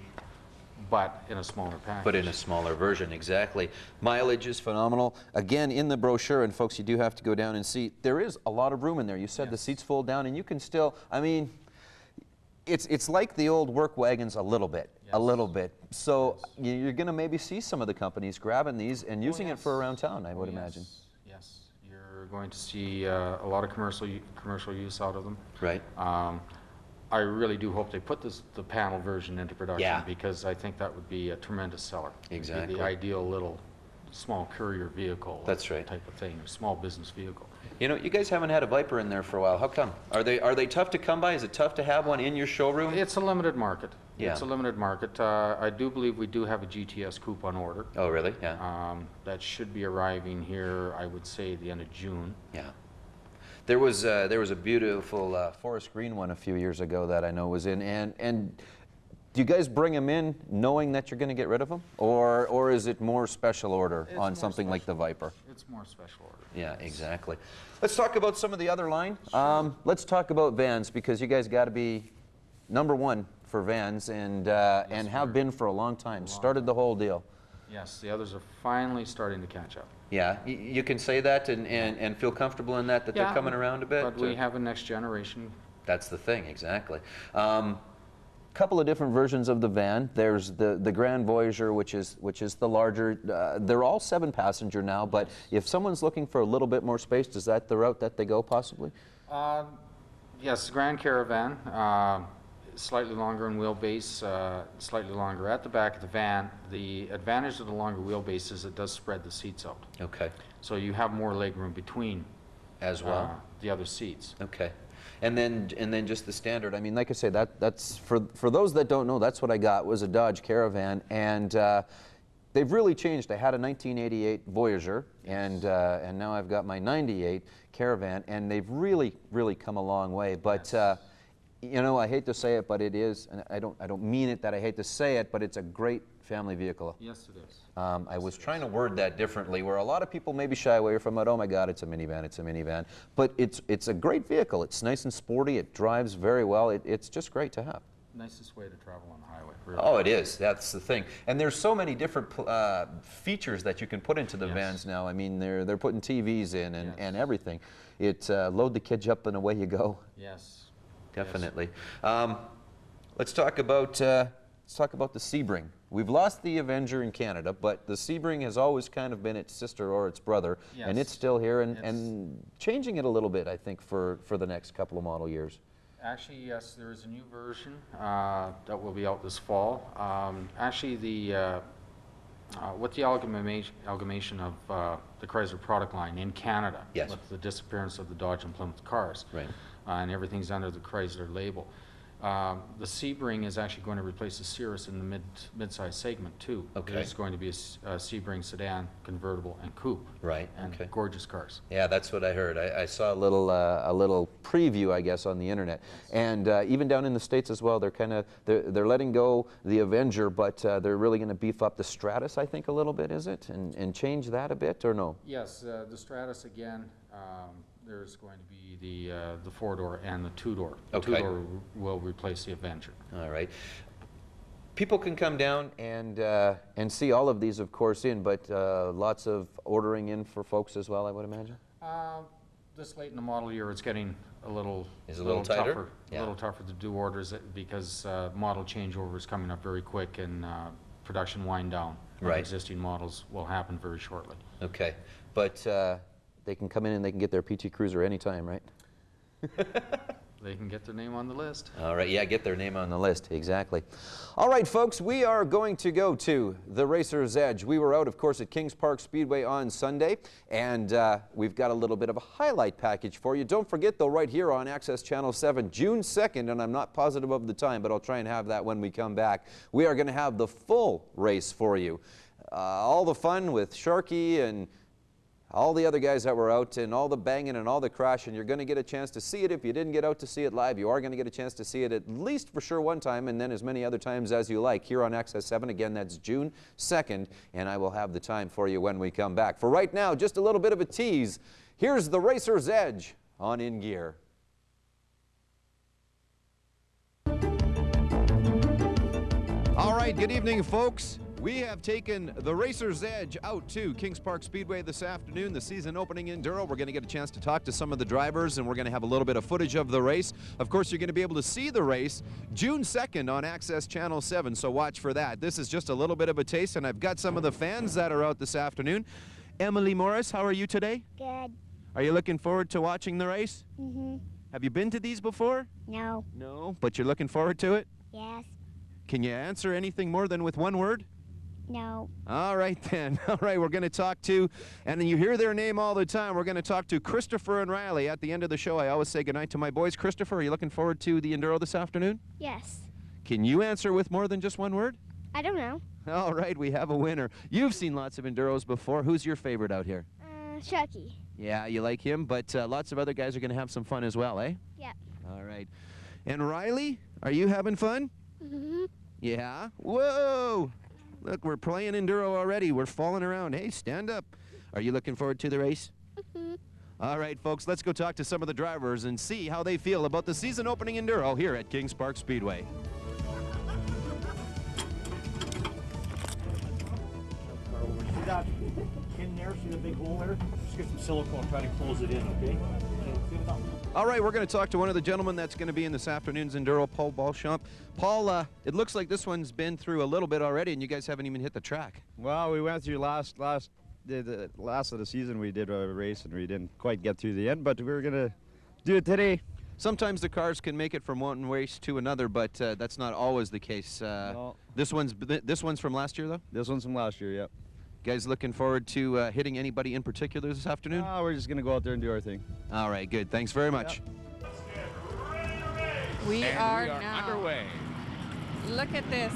but in a smaller package. But in a smaller version, exactly. Mileage is phenomenal. Again, in the brochure, and folks, you do have to go down and see, there is a lot of room in there. You said the seats fold down, and you can still, I mean, it's like the old work wagons a little bit. A little bit. So you're going to maybe see some of the companies grabbing these and using it for around town, I would imagine. Yes, you're going to see a lot of commercial use out of them. Right. I really do hope they put the panel version into production, because I think that would be a tremendous seller. Exactly. It'd be the ideal little small courier vehicle. That's right. Type of thing, a small business vehicle. You know, you guys haven't had a Viper in there for a while. How come? Are they tough to come by? Is it tough to have one in your showroom? It's a limited market. Yeah. It's a limited market. I do believe we do have a GTS coupe on order. Oh, really? Yeah. That should be arriving here, I would say, the end of June. Yeah. There was a beautiful forest green one a few years ago that I know was in, and do you guys bring them in knowing that you're going to get rid of them, or is it more special order on something like the Viper? It's more special order. Yeah, exactly. Let's talk about some of the other line. Let's talk about vans, because you guys got to be #1 for vans, and have been for a long time. Started the whole deal. Yes, the others are finally starting to catch up. Yeah, you can say that and feel comfortable in that they're coming around a bit. But we have a next generation. That's the thing, exactly. Couple of different versions of the van. There's the Grand Voyager, which is the larger. They're all 7-passenger now, but if someone's looking for a little bit more space, is that the route that they go possibly? Yes, Grand Caravan, slightly longer in wheelbase, slightly longer at the back of the van. The advantage of the longer wheelbase is it does spread the seats out. Okay. So you have more leg room between as well the other seats. Okay. And then just the standard. I mean, like I say, that's for those that don't know, that's what I got was a Dodge Caravan, and they've really changed. I had a 1988 Voyager, and now I've got my '98 Caravan, and they've really come a long way. But you know, I hate to say it, but it is, and I don't mean it that I hate to say it, but it's a great family vehicle. Yes, it is. I was trying to word that differently, where a lot of people maybe shy away from it. Oh my God, it's a minivan, it's a minivan. But it's a great vehicle. It's nice and sporty. It drives very well. It's just great to have. Nicest way to travel on the highway. Really. Oh, it is. That's the thing. And there's so many different features that you can put into the vans now. I mean, they're putting TVs in and everything. It load the kids up and away you go. Yes. Definitely. Yes. Let's talk about the Sebring. We've lost the Avenger in Canada, but the Sebring has always kind of been its sister or its brother, and it's still here and changing it a little bit, I think, for the next couple of model years. Actually, yes, there is a new version that will be out this fall. Actually, with the amalgamation of the Chrysler product line in Canada, with the disappearance of the Dodge and Plymouth cars, right. And everything's under the Chrysler label. The Sebring is actually going to replace the Cirrus in the mid-size segment too. Okay. There's going to be a Sebring sedan, convertible, and coupe. Right. And okay. gorgeous cars. Yeah, that's what I heard. I saw a little preview, I guess, on the internet, and even down in the States as well. They're letting go the Avenger, but they're really going to beef up the Stratus, I think, a little bit, is it, and change that a bit, or no? Yes, the Stratus again. There's going to be the 4-door and the 2-door. The Okay. 2-door will replace the Avenger. All right. People can come down and see all of these, of course, but lots of ordering in for folks as well, I would imagine. This late in the model year, it's getting a little tighter? tougher. Yeah. A little tougher to do orders because model changeover is coming up very quick, and production wind down of Right. existing models will happen very shortly. Okay, but they can come in and they can get their PT Cruiser anytime, right? They can get their name on the list. All right, yeah, get their name on the list, exactly. All right, folks, we are going to go to the Racer's Edge. We were out, of course, at Kings Park Speedway on Sunday, and we've got a little bit of a highlight package for you. Don't forget, though, right here on Access Channel 7, June 2nd, and I'm not positive of the time, but I'll try and have that when we come back. We are going to have the full race for you. All the fun with Sharky and all the other guys that were out, and all the banging and all the crashing. You're going to get a chance to see it. If you didn't get out to see it live, you are going to get a chance to see it at least for sure one time, and then as many other times as you like here on Access 7. Again, that's June 2nd, and I will have the time for you when we come back. For right now, just a little bit of a tease. Here's the Racer's Edge on In Gear. All right, good evening, folks. We have taken the Racer's Edge out to Kings Park Speedway this afternoon, the season opening enduro. We're going to get a chance to talk to some of the drivers, and we're going to have a little bit of footage of the race. Of course, you're going to be able to see the race June 2nd on Access Channel 7, so watch for that. This is just a little bit of a taste, and I've got some of the fans that are out this afternoon. Emily Morris, how are you today? Good. Are you looking forward to watching the race? Mm-hmm. Have you been to these before? No. No, but you're looking forward to it? Yes. Can you answer anything more than with one word? No. All right, then. All right, we're going to talk to, and you hear their name all the time, we're going to talk to Christopher and Riley at the end of the show. I always say goodnight to my boys. Christopher, are you looking forward to the Enduro this afternoon? Yes. Can you answer with more than just one word? I don't know. All right, we have a winner. You've seen lots of Enduros before. Who's your favorite out here? Chucky. Yeah, you like him, but lots of other guys are going to have some fun as well, eh? Yep. All right. And Riley, are you having fun? Mm-hmm. Yeah? Whoa! Look, we're playing Enduro already. We're falling around. Hey, stand up. Are you looking forward to the race? Mm-hmm. All right, folks, let's go talk to some of the drivers and see how they feel about the season opening Enduro here at Kings Park Speedway. See that in there? See the big hole there? Just get some silicone, try to close it in, okay? All right, we're going to talk to one of the gentlemen that's going to be in this afternoon's Enduro, Paul Balchamp. Paul, it looks like this one's been through a little bit already, and you guys haven't even hit the track. Well, we went through the last of the season. We did a race, and we didn't quite get through the end, but we were going to do it today. Sometimes the cars can make it from one race to another, but that's not always the case. No. This one's from last year, though? This one's from last year, yep. Guys looking forward to hitting anybody in particular this afternoon? We're just going to go out there and do our thing. All right, good. Thanks very much. We are now underway. Look at this.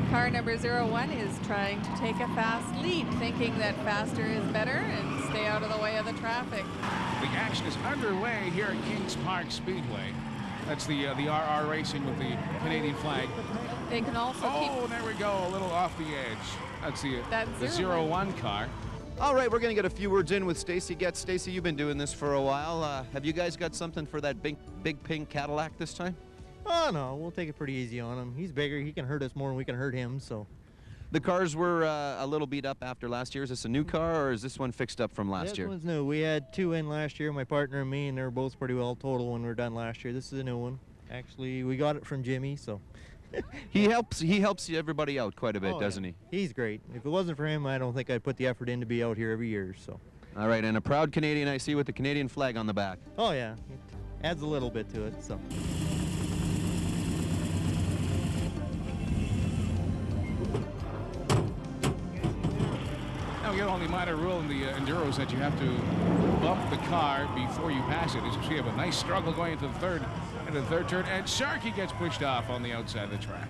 Car number 01 is trying to take a fast lead, thinking that faster is better and stay out of the way of the traffic. The action is underway here at Kings Park Speedway. That's the RR Racing with the Canadian flag. They can also Oh, there we go, a little off the edge. That's the 01 car. All right, we're going to get a few words in with Stacy Getz. Stacy, you've been doing this for a while. Have you guys got something for that big pink Cadillac this time? Oh, no, we'll take it pretty easy on him. He's bigger. He can hurt us more than we can hurt him, so. The cars were a little beat up after last year. Is this a new car, or is this one fixed up from last year? This one's new. We had two in last year, my partner and me, and they were both pretty well total when we were done last year. This is a new one. Actually, we got it from Jimmy, so. He helps everybody out quite a bit, doesn't he? He's great. If it wasn't for him, I don't think I'd put the effort in to be out here every year, so. All right, and a proud Canadian I see with the Canadian flag on the back. Oh, yeah. It adds a little bit to it, so. Now, the only minor rule in the Enduros that you have to bump the car before you pass it. As you see, we have a nice struggle going into the third. And into the third turn, and Sharkey gets pushed off on the outside of the track.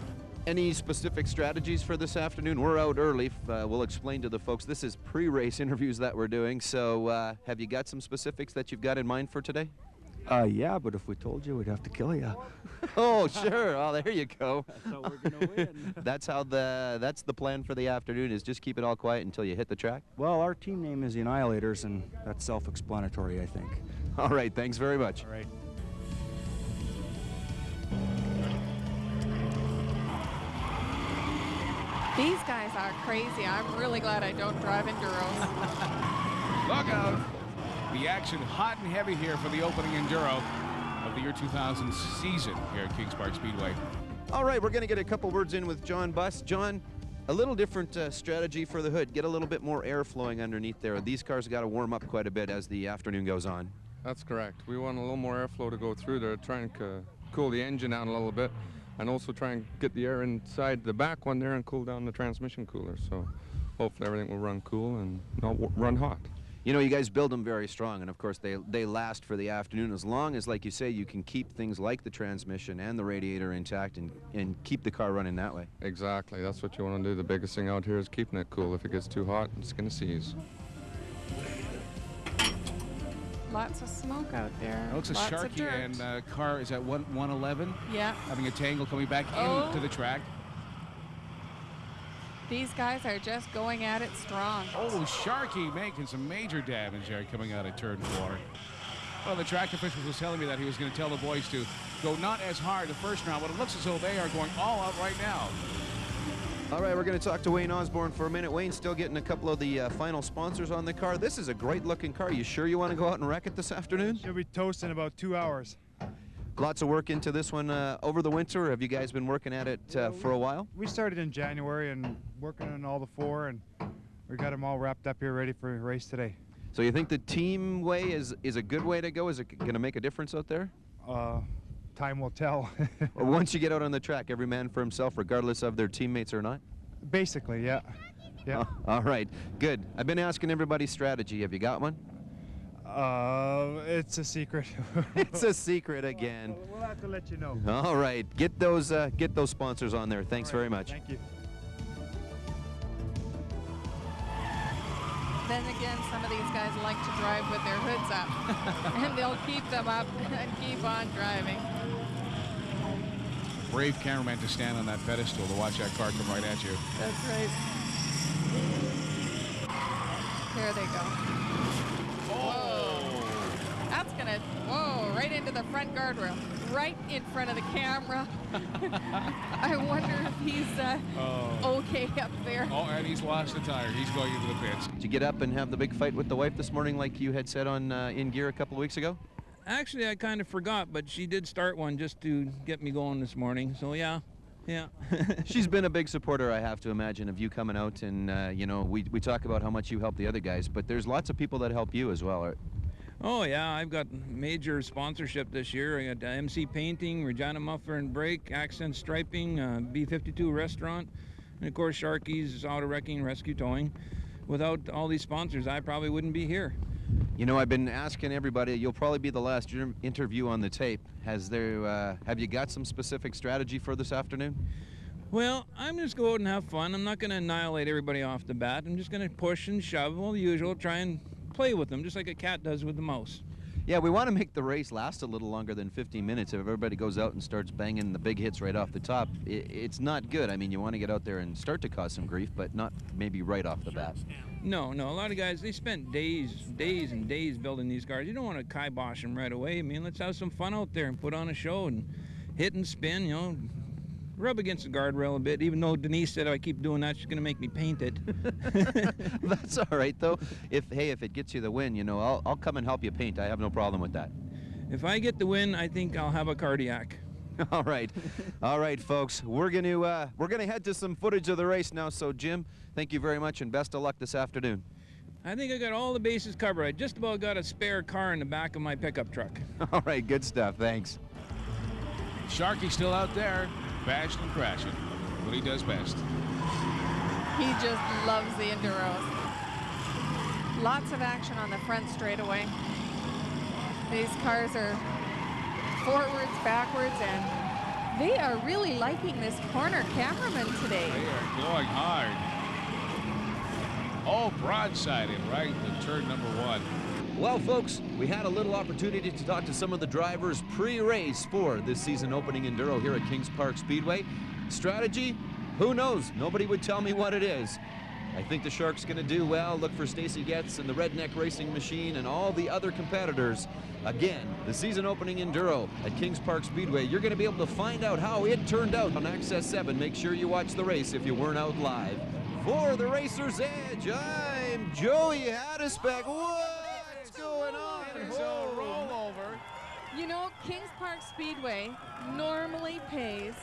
Any specific strategies for this afternoon? We're out early. We'll explain to the folks. This is pre-race interviews that we're doing. So have you got some specifics that you've got in mind for today? Yeah, but if we told you, we'd have to kill you. Oh, sure. Oh, there you go. That's how we're going to win. That's the plan for the afternoon, is just keep it all quiet until you hit the track? Well, our team name is the Annihilators, and that's self-explanatory, I think. All right, thanks very much. All right. These guys are crazy. I'm really glad I don't drive enduros. Look out. The action hot and heavy here for the opening Enduro of the year 2000 season here at Kings Park Speedway. All right, we're going to get a couple words in with John Buss. John, a little different strategy for the hood. Get a little bit more air flowing underneath there. These cars got to warm up quite a bit as the afternoon goes on. That's correct. We want a little more airflow to go through there, try and cool the engine down a little bit, and also try and get the air inside the back one there and cool down the transmission cooler. So hopefully everything will run cool and not run hot. You know, you guys build them very strong, and of course they last for the afternoon as long as, like you say, you can keep things like the transmission and the radiator intact and keep the car running that way. Exactly. That's what you want to do. The biggest thing out here is keeping it cool. If it gets too hot, it's going to seize. Lots of smoke out there. It looks a Lots Sharkey of dirt. and car is at 111. Yeah. Having a tangle coming back into the track. These guys are just going at it strong. Oh, Sharkey making some major damage there coming out of turn 4. Well, the track officials was telling me that he was going to tell the boys to go not as hard the first round, but it looks as though they are going all out right now. All right, we're going to talk to Wayne Osborne for a minute. Wayne's still getting a couple of the final sponsors on the car. This is a great-looking car. You sure you want to go out and wreck it this afternoon? She'll be toast in about 2 hours. Lots of work into this one over the winter. Have you guys been working at it for a while? We started in January and working on all the 4, and we got them all wrapped up here ready for a race today. So you think the team way is a good way to go? Is it going to make a difference out there? Time will tell. Or once you get out on the track, every man for himself, regardless of their teammates or not? Basically, yeah. Yeah. All right, good. I've been asking everybody's strategy. Have you got one? It's a secret. It's a secret again. We'll have to let you know. All right, get those sponsors on there. Thanks very much. Thank you. Then again, some of these guys like to drive with their hoods up, and they'll keep them up and keep on driving. Brave cameraman to stand on that pedestal to watch that car come right at you. That's right. There they go. Whoa. That's gonna, whoa, right into the front guardrail, right in front of the camera. I wonder if he's okay up there. Oh, and he's lost the tire. He's going into the pits. Did you get up and have the big fight with the wife this morning like you had said on In Gear a couple of weeks ago? Actually, I kind of forgot, but she did start one just to get me going this morning. So, yeah. She's been a big supporter, I have to imagine, of you coming out. And, you know, we talk about how much you help the other guys, but there's lots of people that help you as well. Oh, yeah. I've got major sponsorship this year. I got MC Painting, Regina Muffler and Brake, Accent Striping, B52 Restaurant, and, of course, Sharkey's Auto Wrecking Rescue Towing. Without all these sponsors, I probably wouldn't be here. You know, I've been asking everybody, you'll probably be the last interview on the tape. Have you got some specific strategy for this afternoon? Well, I'm just going to go out and have fun. I'm not going to annihilate everybody off the bat. I'm just going to push and shove, well, the usual, try and play with them, just like a cat does with the mouse. Yeah, we want to make the race last a little longer than 15 minutes. If everybody goes out and starts banging the big hits right off the top, it's not good. I mean, you want to get out there and start to cause some grief, but not maybe right off the bat. No, a lot of guys, they spent days and days building these cars. You don't want to kibosh them right away. I mean, let's have some fun out there and put on a show and hit and spin, you know, rub against the guardrail a bit, even though Denise said if I keep doing that, she's going to make me paint it. That's all right, though. If it gets you the win, you know, I'll come and help you paint. I have no problem with that. If I get the win, I think I'll have a cardiac. All right, folks. We're gonna head to some footage of the race now. So, Jim, thank you very much, and best of luck this afternoon. I think I got all the bases covered. I just about got a spare car in the back of my pickup truck. All right, good stuff. Thanks. Sharkey still out there, bashing and crashing, what he does best. He just loves the enduros. Lots of action on the front straightaway. These cars are forwards, backwards, and they are really liking this corner cameraman today. They are going hard. Oh, broadsided right in turn number 1. Well, folks, we had a little opportunity to talk to some of the drivers pre-race for this season opening enduro here at Kings Park Speedway. Strategy? Who knows? Nobody would tell me what it is. I think the Shark's going to do well. Look for Stacy Getz and the Redneck Racing Machine and all the other competitors. Again, the season opening enduro at Kings Park Speedway. You're going to be able to find out how it turned out on Access 7. Make sure you watch the race if you weren't out live. For the Racer's Edge, I'm Joey Hadisbeck. What's going on? It is a rollover. You know, Kings Park Speedway normally pays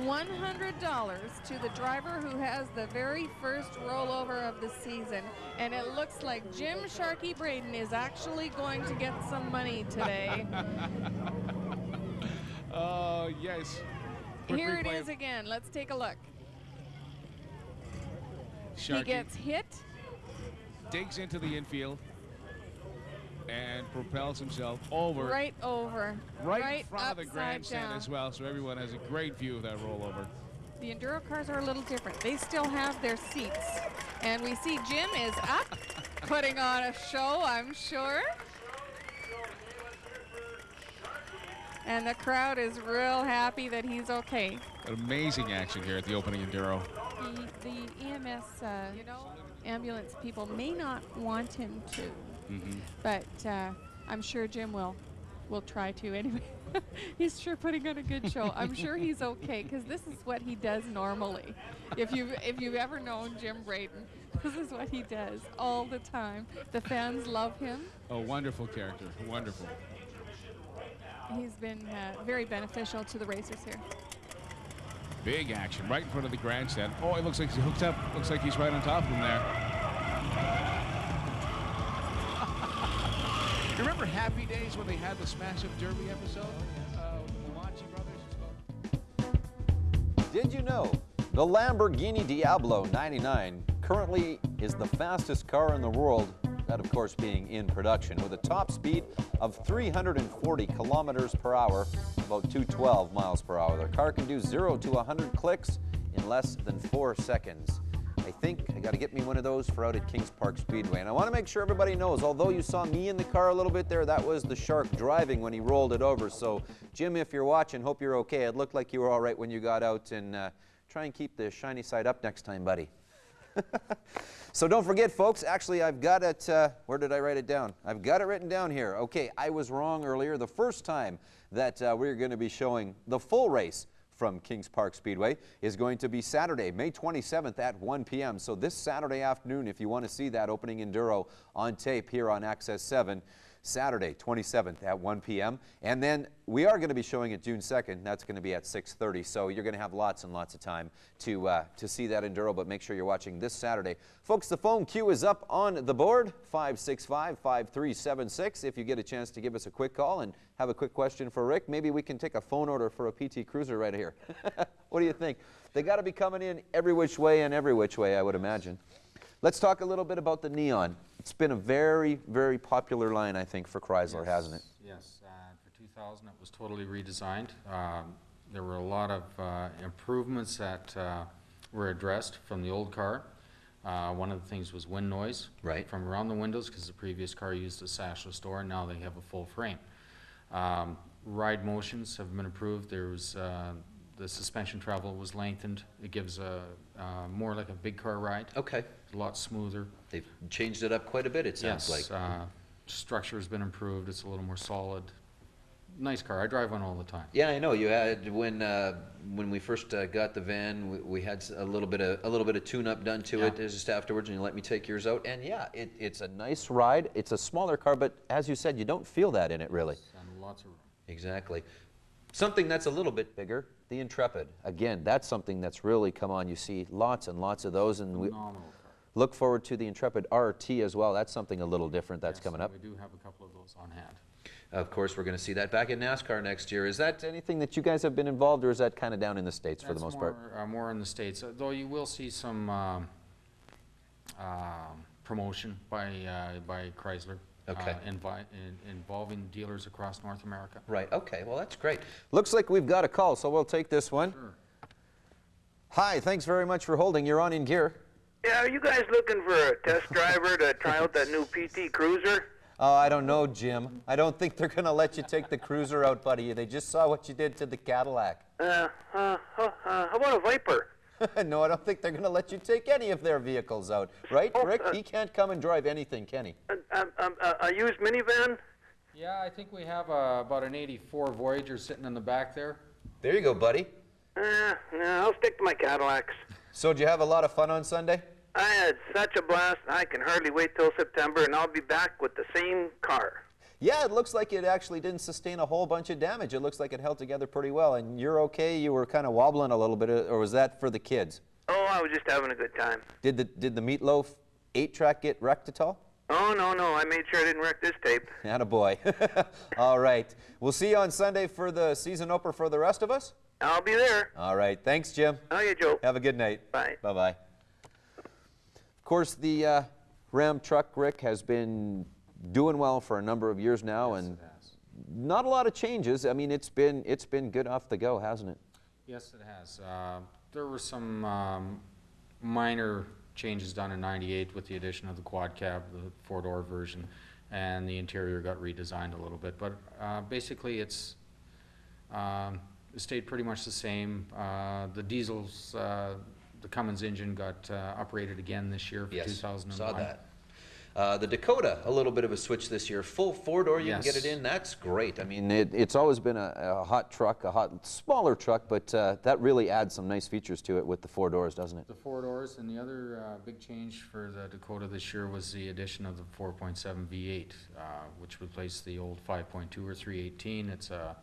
$100 to the driver who has the very first rollover of the season. And it looks like Jim Sharky Braden is actually going to get some money today. Oh, yes. Quick Here it replay. is again. Let's take a look. Sharky He gets hit. digs into the infield and propels himself over. Right over. Right in front of the upside grandstand down. as well, so everyone has a great view of that rollover. The enduro cars are a little different. They still have their seats. And we see Jim is up, putting on a show, I'm sure. And the crowd is real happy that he's okay. Amazing action here at the opening enduro. The EMS ambulance people may not want him to, but I'm sure Jim will try to anyway. He's sure putting on a good show. I'm sure he's okay because this is what he does normally. If you've ever known Jim Braden, this is what he does all the time. The fans love him. A wonderful character, wonderful. He's been very beneficial to the racers here. Big action right in front of the grandstand. Oh, it looks like he's hooked up. Looks like he's right on top of him there. You remember Happy Days when they had the Smash Up Derby episode? Machi Brothers. Did you know the Lamborghini Diablo 99 currently is the fastest car in the world? That, of course, being in production with a top speed of 340 kilometers per hour, about 212 miles per hour. The car can do 0 to 100 clicks in less than 4 seconds. I think I got to get me one of those for out at Kings Park Speedway. And I want to make sure everybody knows, although you saw me in the car a little bit there, that was the Shark driving when he rolled it over. So, Jim, if you're watching, hope you're okay. It looked like you were all right when you got out, and try and keep the shiny side up next time, buddy. So don't forget, folks, actually I've got it, where did I write it down? I've got it written down here. Okay, I was wrong earlier. The first time that we're going to be showing the full race from Kings Park Speedway is going to be Saturday, May 27th at 1 p.m. So this Saturday afternoon, if you want to see that opening enduro on tape here on Access 7, Saturday 27th at 1 p.m. And then we are going to be showing it June 2nd. That's going to be at 6:30. So you're going to have lots and lots of time to see that enduro, but make sure you're watching this Saturday. Folks, the phone queue is up on the board, 565-5376. If you get a chance to give us a quick call and have a quick question for Rick, maybe we can take a phone order for a PT Cruiser right here. What do you think? They got to be coming in every which way and every which way, I would imagine. Let's talk a little bit about the Neon. It's been a very, very popular line, I think, for Chrysler, hasn't it? Yes. For 2000, it was totally redesigned. There were a lot of improvements that were addressed from the old car. One of the things was wind noise from around the windows, because the previous car used a sashless door, and now they have a full frame. Ride motions have been improved. There was the suspension travel was lengthened. It gives more like a big car ride. Okay. A lot smoother. They've changed it up quite a bit, it sounds like. Structure has been improved. It's a little more solid. Nice car. I drive one all the time. Yeah, I know. You had when we first got the van, we had a little bit of tune-up done to it just afterwards, and you let me take yours out. And yeah, it's a nice ride. It's a smaller car, but as you said, you don't feel that in it really. And lots of room. Exactly. Something that's a little bit bigger, the Intrepid. Again, that's something that's really come on. You see lots and lots of those, and we look forward to the Intrepid RT as well. That's something a little different that's coming up. We do have a couple of those on hand. Of course, we're going to see that back in NASCAR next year. Is that anything that you guys have been involved, or is that kind of down in the States for the most part? More in the States, though you will see some promotion by Chrysler. Okay. Involving dealers across North America. Right, okay, well that's great. Looks like we've got a call, so we'll take this one. Sure. Hi, thanks very much for holding. You're on In Gear. Yeah, are you guys looking for a test driver to try out that new PT Cruiser? Oh, I don't know, Jim. I don't think they're going to let you take the Cruiser out, buddy. They just saw what you did to the Cadillac. How about a Viper? No, I don't think they're going to let you take any of their vehicles out. Right, Rick? He can't come and drive anything, can he? A used minivan? Yeah, I think we have about an 84 Voyager sitting in the back there. There you go, buddy. I'll stick to my Cadillacs. So, did you have a lot of fun on Sunday? I had such a blast, I can hardly wait till September, and I'll be back with the same car. Yeah, it looks like it actually didn't sustain a whole bunch of damage. It looks like it held together pretty well. And you're okay? You were kind of wobbling a little bit, or was that for the kids? Oh, I was just having a good time. Did the Meatloaf 8-track get wrecked at all? Oh, no, I made sure I didn't wreck this tape. Attaboy. All right. We'll see you on Sunday for the season opener for the rest of us. I'll be there. All right. Thanks, Jim. Okay, Joe. Have a good night. Bye. Bye-bye. Of course, the Ram truck, Rick, has been doing well for a number of years now, and not a lot of changes. I mean, it's been good off the go, hasn't it? Yes, it has. There were some minor changes done in '98 with the addition of the quad cab, the 4-door version, and the interior got redesigned a little bit. But basically, it's it stayed pretty much the same. The diesels, the Cummins engine got uprated again this year for 2009. Saw that. The Dakota, a little bit of a switch this year. Full 4-door, you can get it in. That's great. I mean, it's always been a hot truck, smaller truck, but that really adds some nice features to it with the 4 doors, doesn't it? The 4 doors, and the other big change for the Dakota this year was the addition of the 4.7 V8, which replaced the old 5.2 or 318. It's a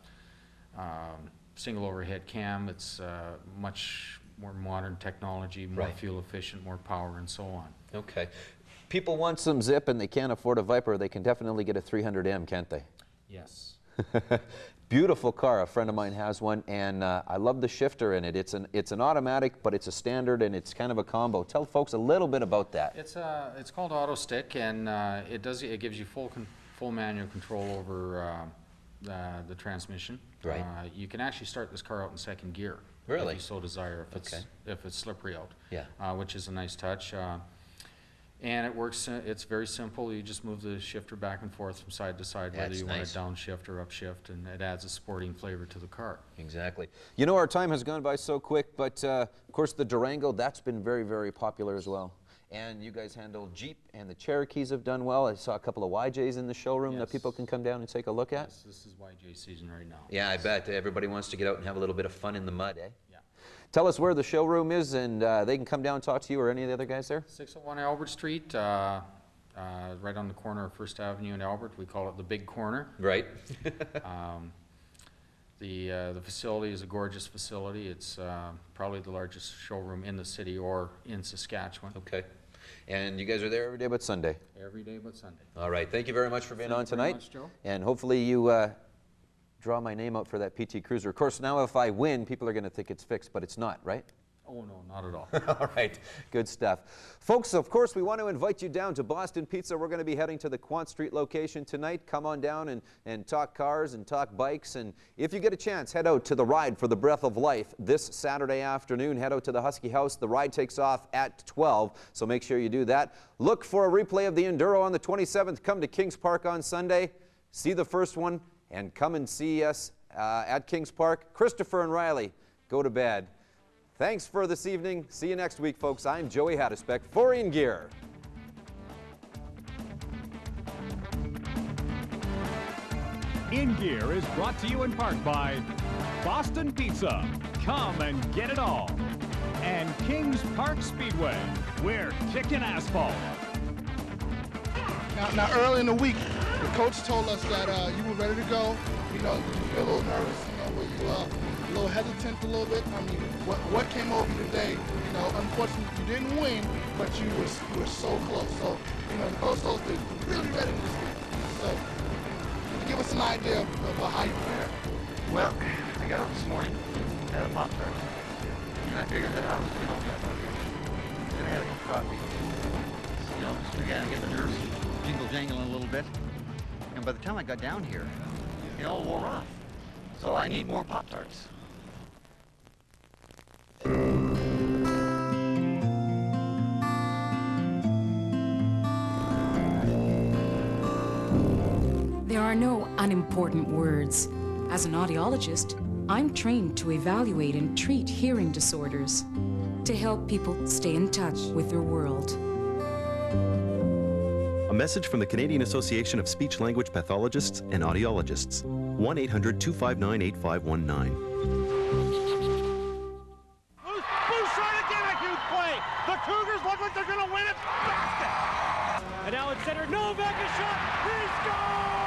single overhead cam. It's much more modern technology, more fuel efficient, more power, and so on. Okay. People want some zip and they can't afford a Viper, they can definitely get a 300M, can't they? Yes. Beautiful car. A friend of mine has one, and I love the shifter in it. It's an automatic, but it's a standard, and it's kind of a combo. Tell folks a little bit about that. It's called Auto Stick, and it gives you full manual control over the transmission. Right. You can actually start this car out in second gear. Really? If you so desire, if it's slippery out. Yeah. Which is a nice touch. And it works, it's very simple. You just move the shifter back and forth from side to side, whether you want to downshift or upshift, and it adds a sporting flavor to the car. Exactly. You know, our time has gone by so quick, but of course the Durango, that's been very, very popular as well. And you guys handle Jeep, and the Cherokees have done well. I saw a couple of YJs in the showroom that people can come down and take a look at. Yes, this is YJ season right now. Yeah, I bet. Everybody wants to get out and have a little bit of fun in the mud, eh? Yeah. Tell us where the showroom is, and they can come down and talk to you or any of the other guys there. 601 Albert Street, right on the corner of First Avenue and Albert. We call it the Big Corner. Right. The facility is a gorgeous facility. It's probably the largest showroom in the city or in Saskatchewan. Okay. And you guys are there every day but Sunday? Every day but Sunday. All right. Thank you very much for being on tonight. Thank you very much, Joe. And hopefully you draw my name out for that PT Cruiser. Of course, now if I win, people are going to think it's fixed, but it's not, right? Oh, no, not at all. All right, good stuff. Folks, of course, we want to invite you down to Boston Pizza. We're going to be heading to the Quant Street location tonight. Come on down and talk cars and talk bikes. And if you get a chance, head out to the Ride for the Breath of Life this Saturday afternoon. Head out to the Husky House. The ride takes off at 12, so make sure you do that. Look for a replay of the Enduro on the 27th. Come to Kings Park on Sunday. See the first one, and come and see us at Kings Park. Christopher and Riley, go to bed. Thanks for this evening. See you next week, folks. I'm Joey Hattespekk for In Gear. In Gear is brought to you in part by Boston Pizza. Come and get it all. And Kings Park Speedway. We're kicking asphalt. Now early in the week, the coach told us that you were ready to go. You know, you're a little nervous. You know, were you a little hesitant a little bit? I mean, what came over you today? You know, unfortunately, you didn't win, but you were so close. So, you know, the coach told us they were really ready this week. So, give us an idea of how you fared. Well, I got up this morning at a pop start, and I figured that I was going to then I had a cup of coffee. You know, just began to get the nerves jingle jangling a little bit. and by the time I got down here, it all wore off. So I need more Pop-Tarts. There are no unimportant words. As an audiologist, I'm trained to evaluate and treat hearing disorders, to help people stay in touch with their world. A message from the Canadian Association of Speech-Language Pathologists and Audiologists. 1-800-259-8519. Bouchard again, a huge play. The Cougars look like they're going to win it. Basket. And now it's center. Novak a shot. He scores!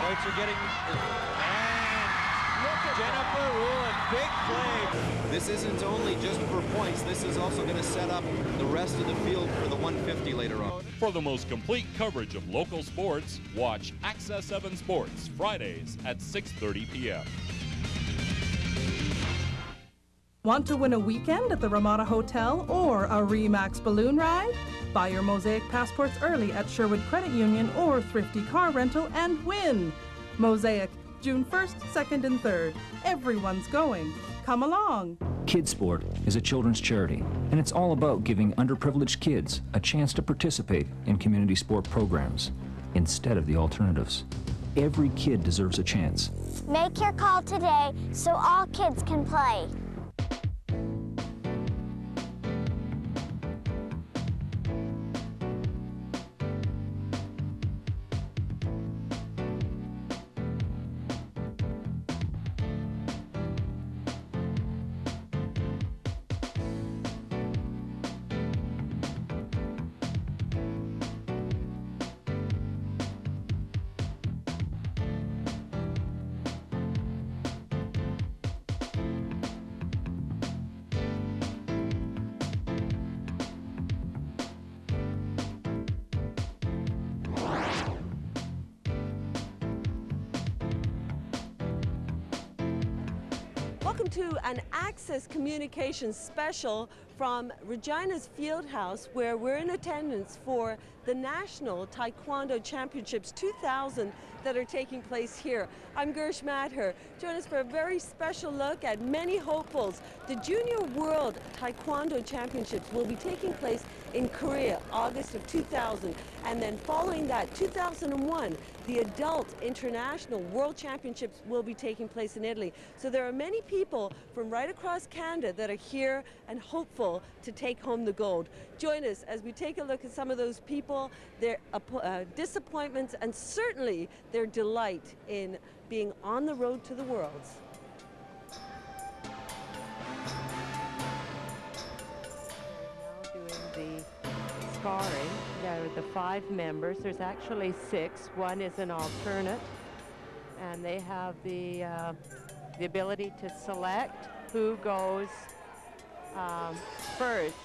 Lights are getting... Jennifer Ruland, big play. This isn't only just for points. This is also going to set up the rest of the field for the 150 later on. For the most complete coverage of local sports, watch Access 7 Sports, Fridays at 6:30 p.m. Want to win a weekend at the Ramada Hotel or a Remax balloon ride? Buy your Mosaic passports early at Sherwood Credit Union or Thrifty Car Rental and win. Mosaic, June 1st, 2nd, and 3rd. Everyone's going. Come along. KidSport is a children's charity, and it's all about giving underprivileged kids a chance to participate in community sport programs instead of the alternatives. Every kid deserves a chance. Make your call today so all kids can play. Welcome to an Access Communications special from Regina's Fieldhouse, where we're in attendance for the National Taekwondo Championships 2000 that are taking place here. I'm Gersh Madher. Join us for a very special look at many hopefuls. The Junior World Taekwondo Championships will be taking place in Korea, August of 2000. And then following that, 2001, the Adult International World Championships will be taking place in Italy. So there are many people from right across Canada that are here and hopeful to take home the gold. Join us as we take a look at some of those people, their disappointments, and certainly their delight in being on the road to the Worlds. Now doing the sparring. There are the 5 members. There's actually 6. One is an alternate, and they have the ability to select who goes first.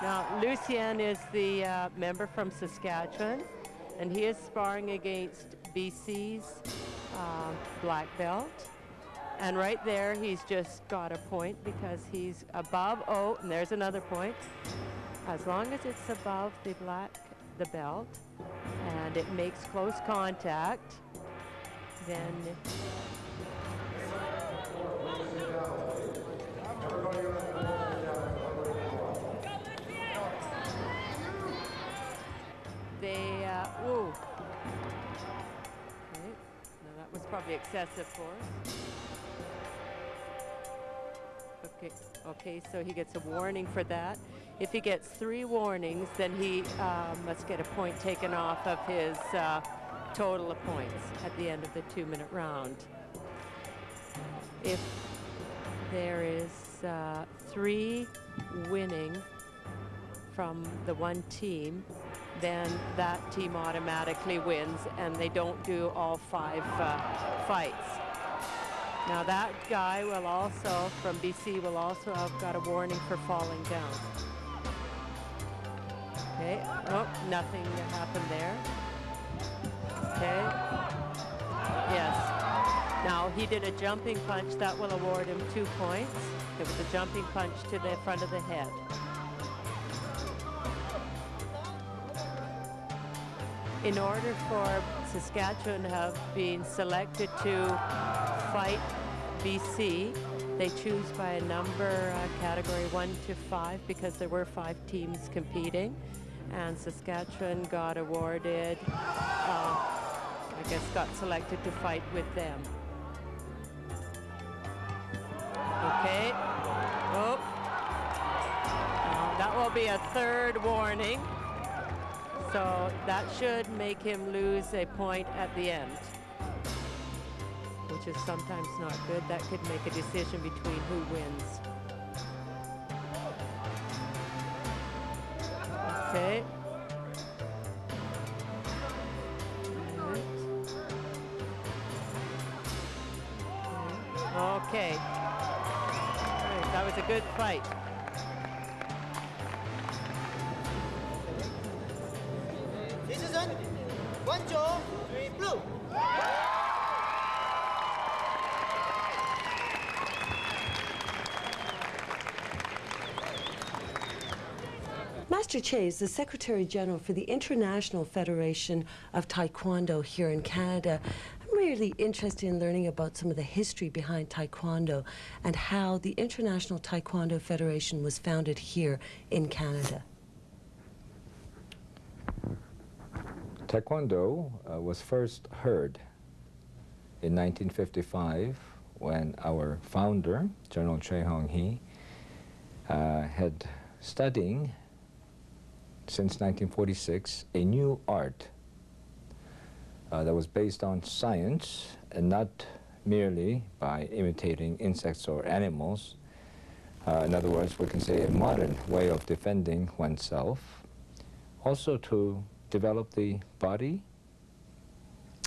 Now, Lucien is the member from Saskatchewan, and he is sparring against BC's black belt. And right there, he's just got a point because he's above, oh, and there's another point. As long as it's above the belt, and it makes close contact, then they, ooh. Okay, now that was probably excessive force. Okay, so he gets a warning for that. If he gets 3 warnings, then he must get a point taken off of his total of points at the end of the 2-minute round. If there is 3 winning from the one team, then that team automatically wins, and they don't do all 5 fights. Now that guy will also, from BC, will also have got a warning for falling down. Okay, oh, nothing happened there. Okay, yes. Now he did a jumping punch, that will award him 2 points. It was a jumping punch to the front of the head. In order for Saskatchewan to have been selected to fight BC, they choose by a number, category 1 to 5, because there were 5 teams competing, and Saskatchewan got awarded, I guess got selected to fight with them. Okay. Oh. That will be a 3rd warning. So that should make him lose a point at the end, which is sometimes not good. That could make a decision between who wins. Okay. Okay. That was a good fight. Citizen, 1, 2, 3, blue. Master Che is the Secretary General for the International Federation of Taekwondo here in Canada. I'm really interested in learning about some of the history behind Taekwondo and how the International Taekwondo Federation was founded here in Canada. Taekwondo was first heard in 1955 when our founder, General Choi Hong-hee, had studying since 1946 a new art that was based on science and not merely by imitating insects or animals. In other words, we can say a modern way of defending oneself, also to develop the body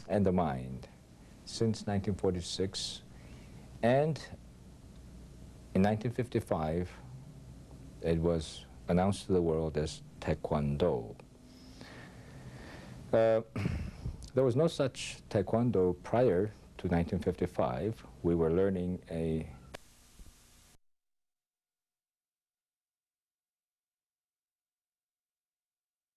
and the mind since 1946. And in 1955, it was announced to the world as Taekwondo. There was no such Taekwondo prior to 1955. We were learning a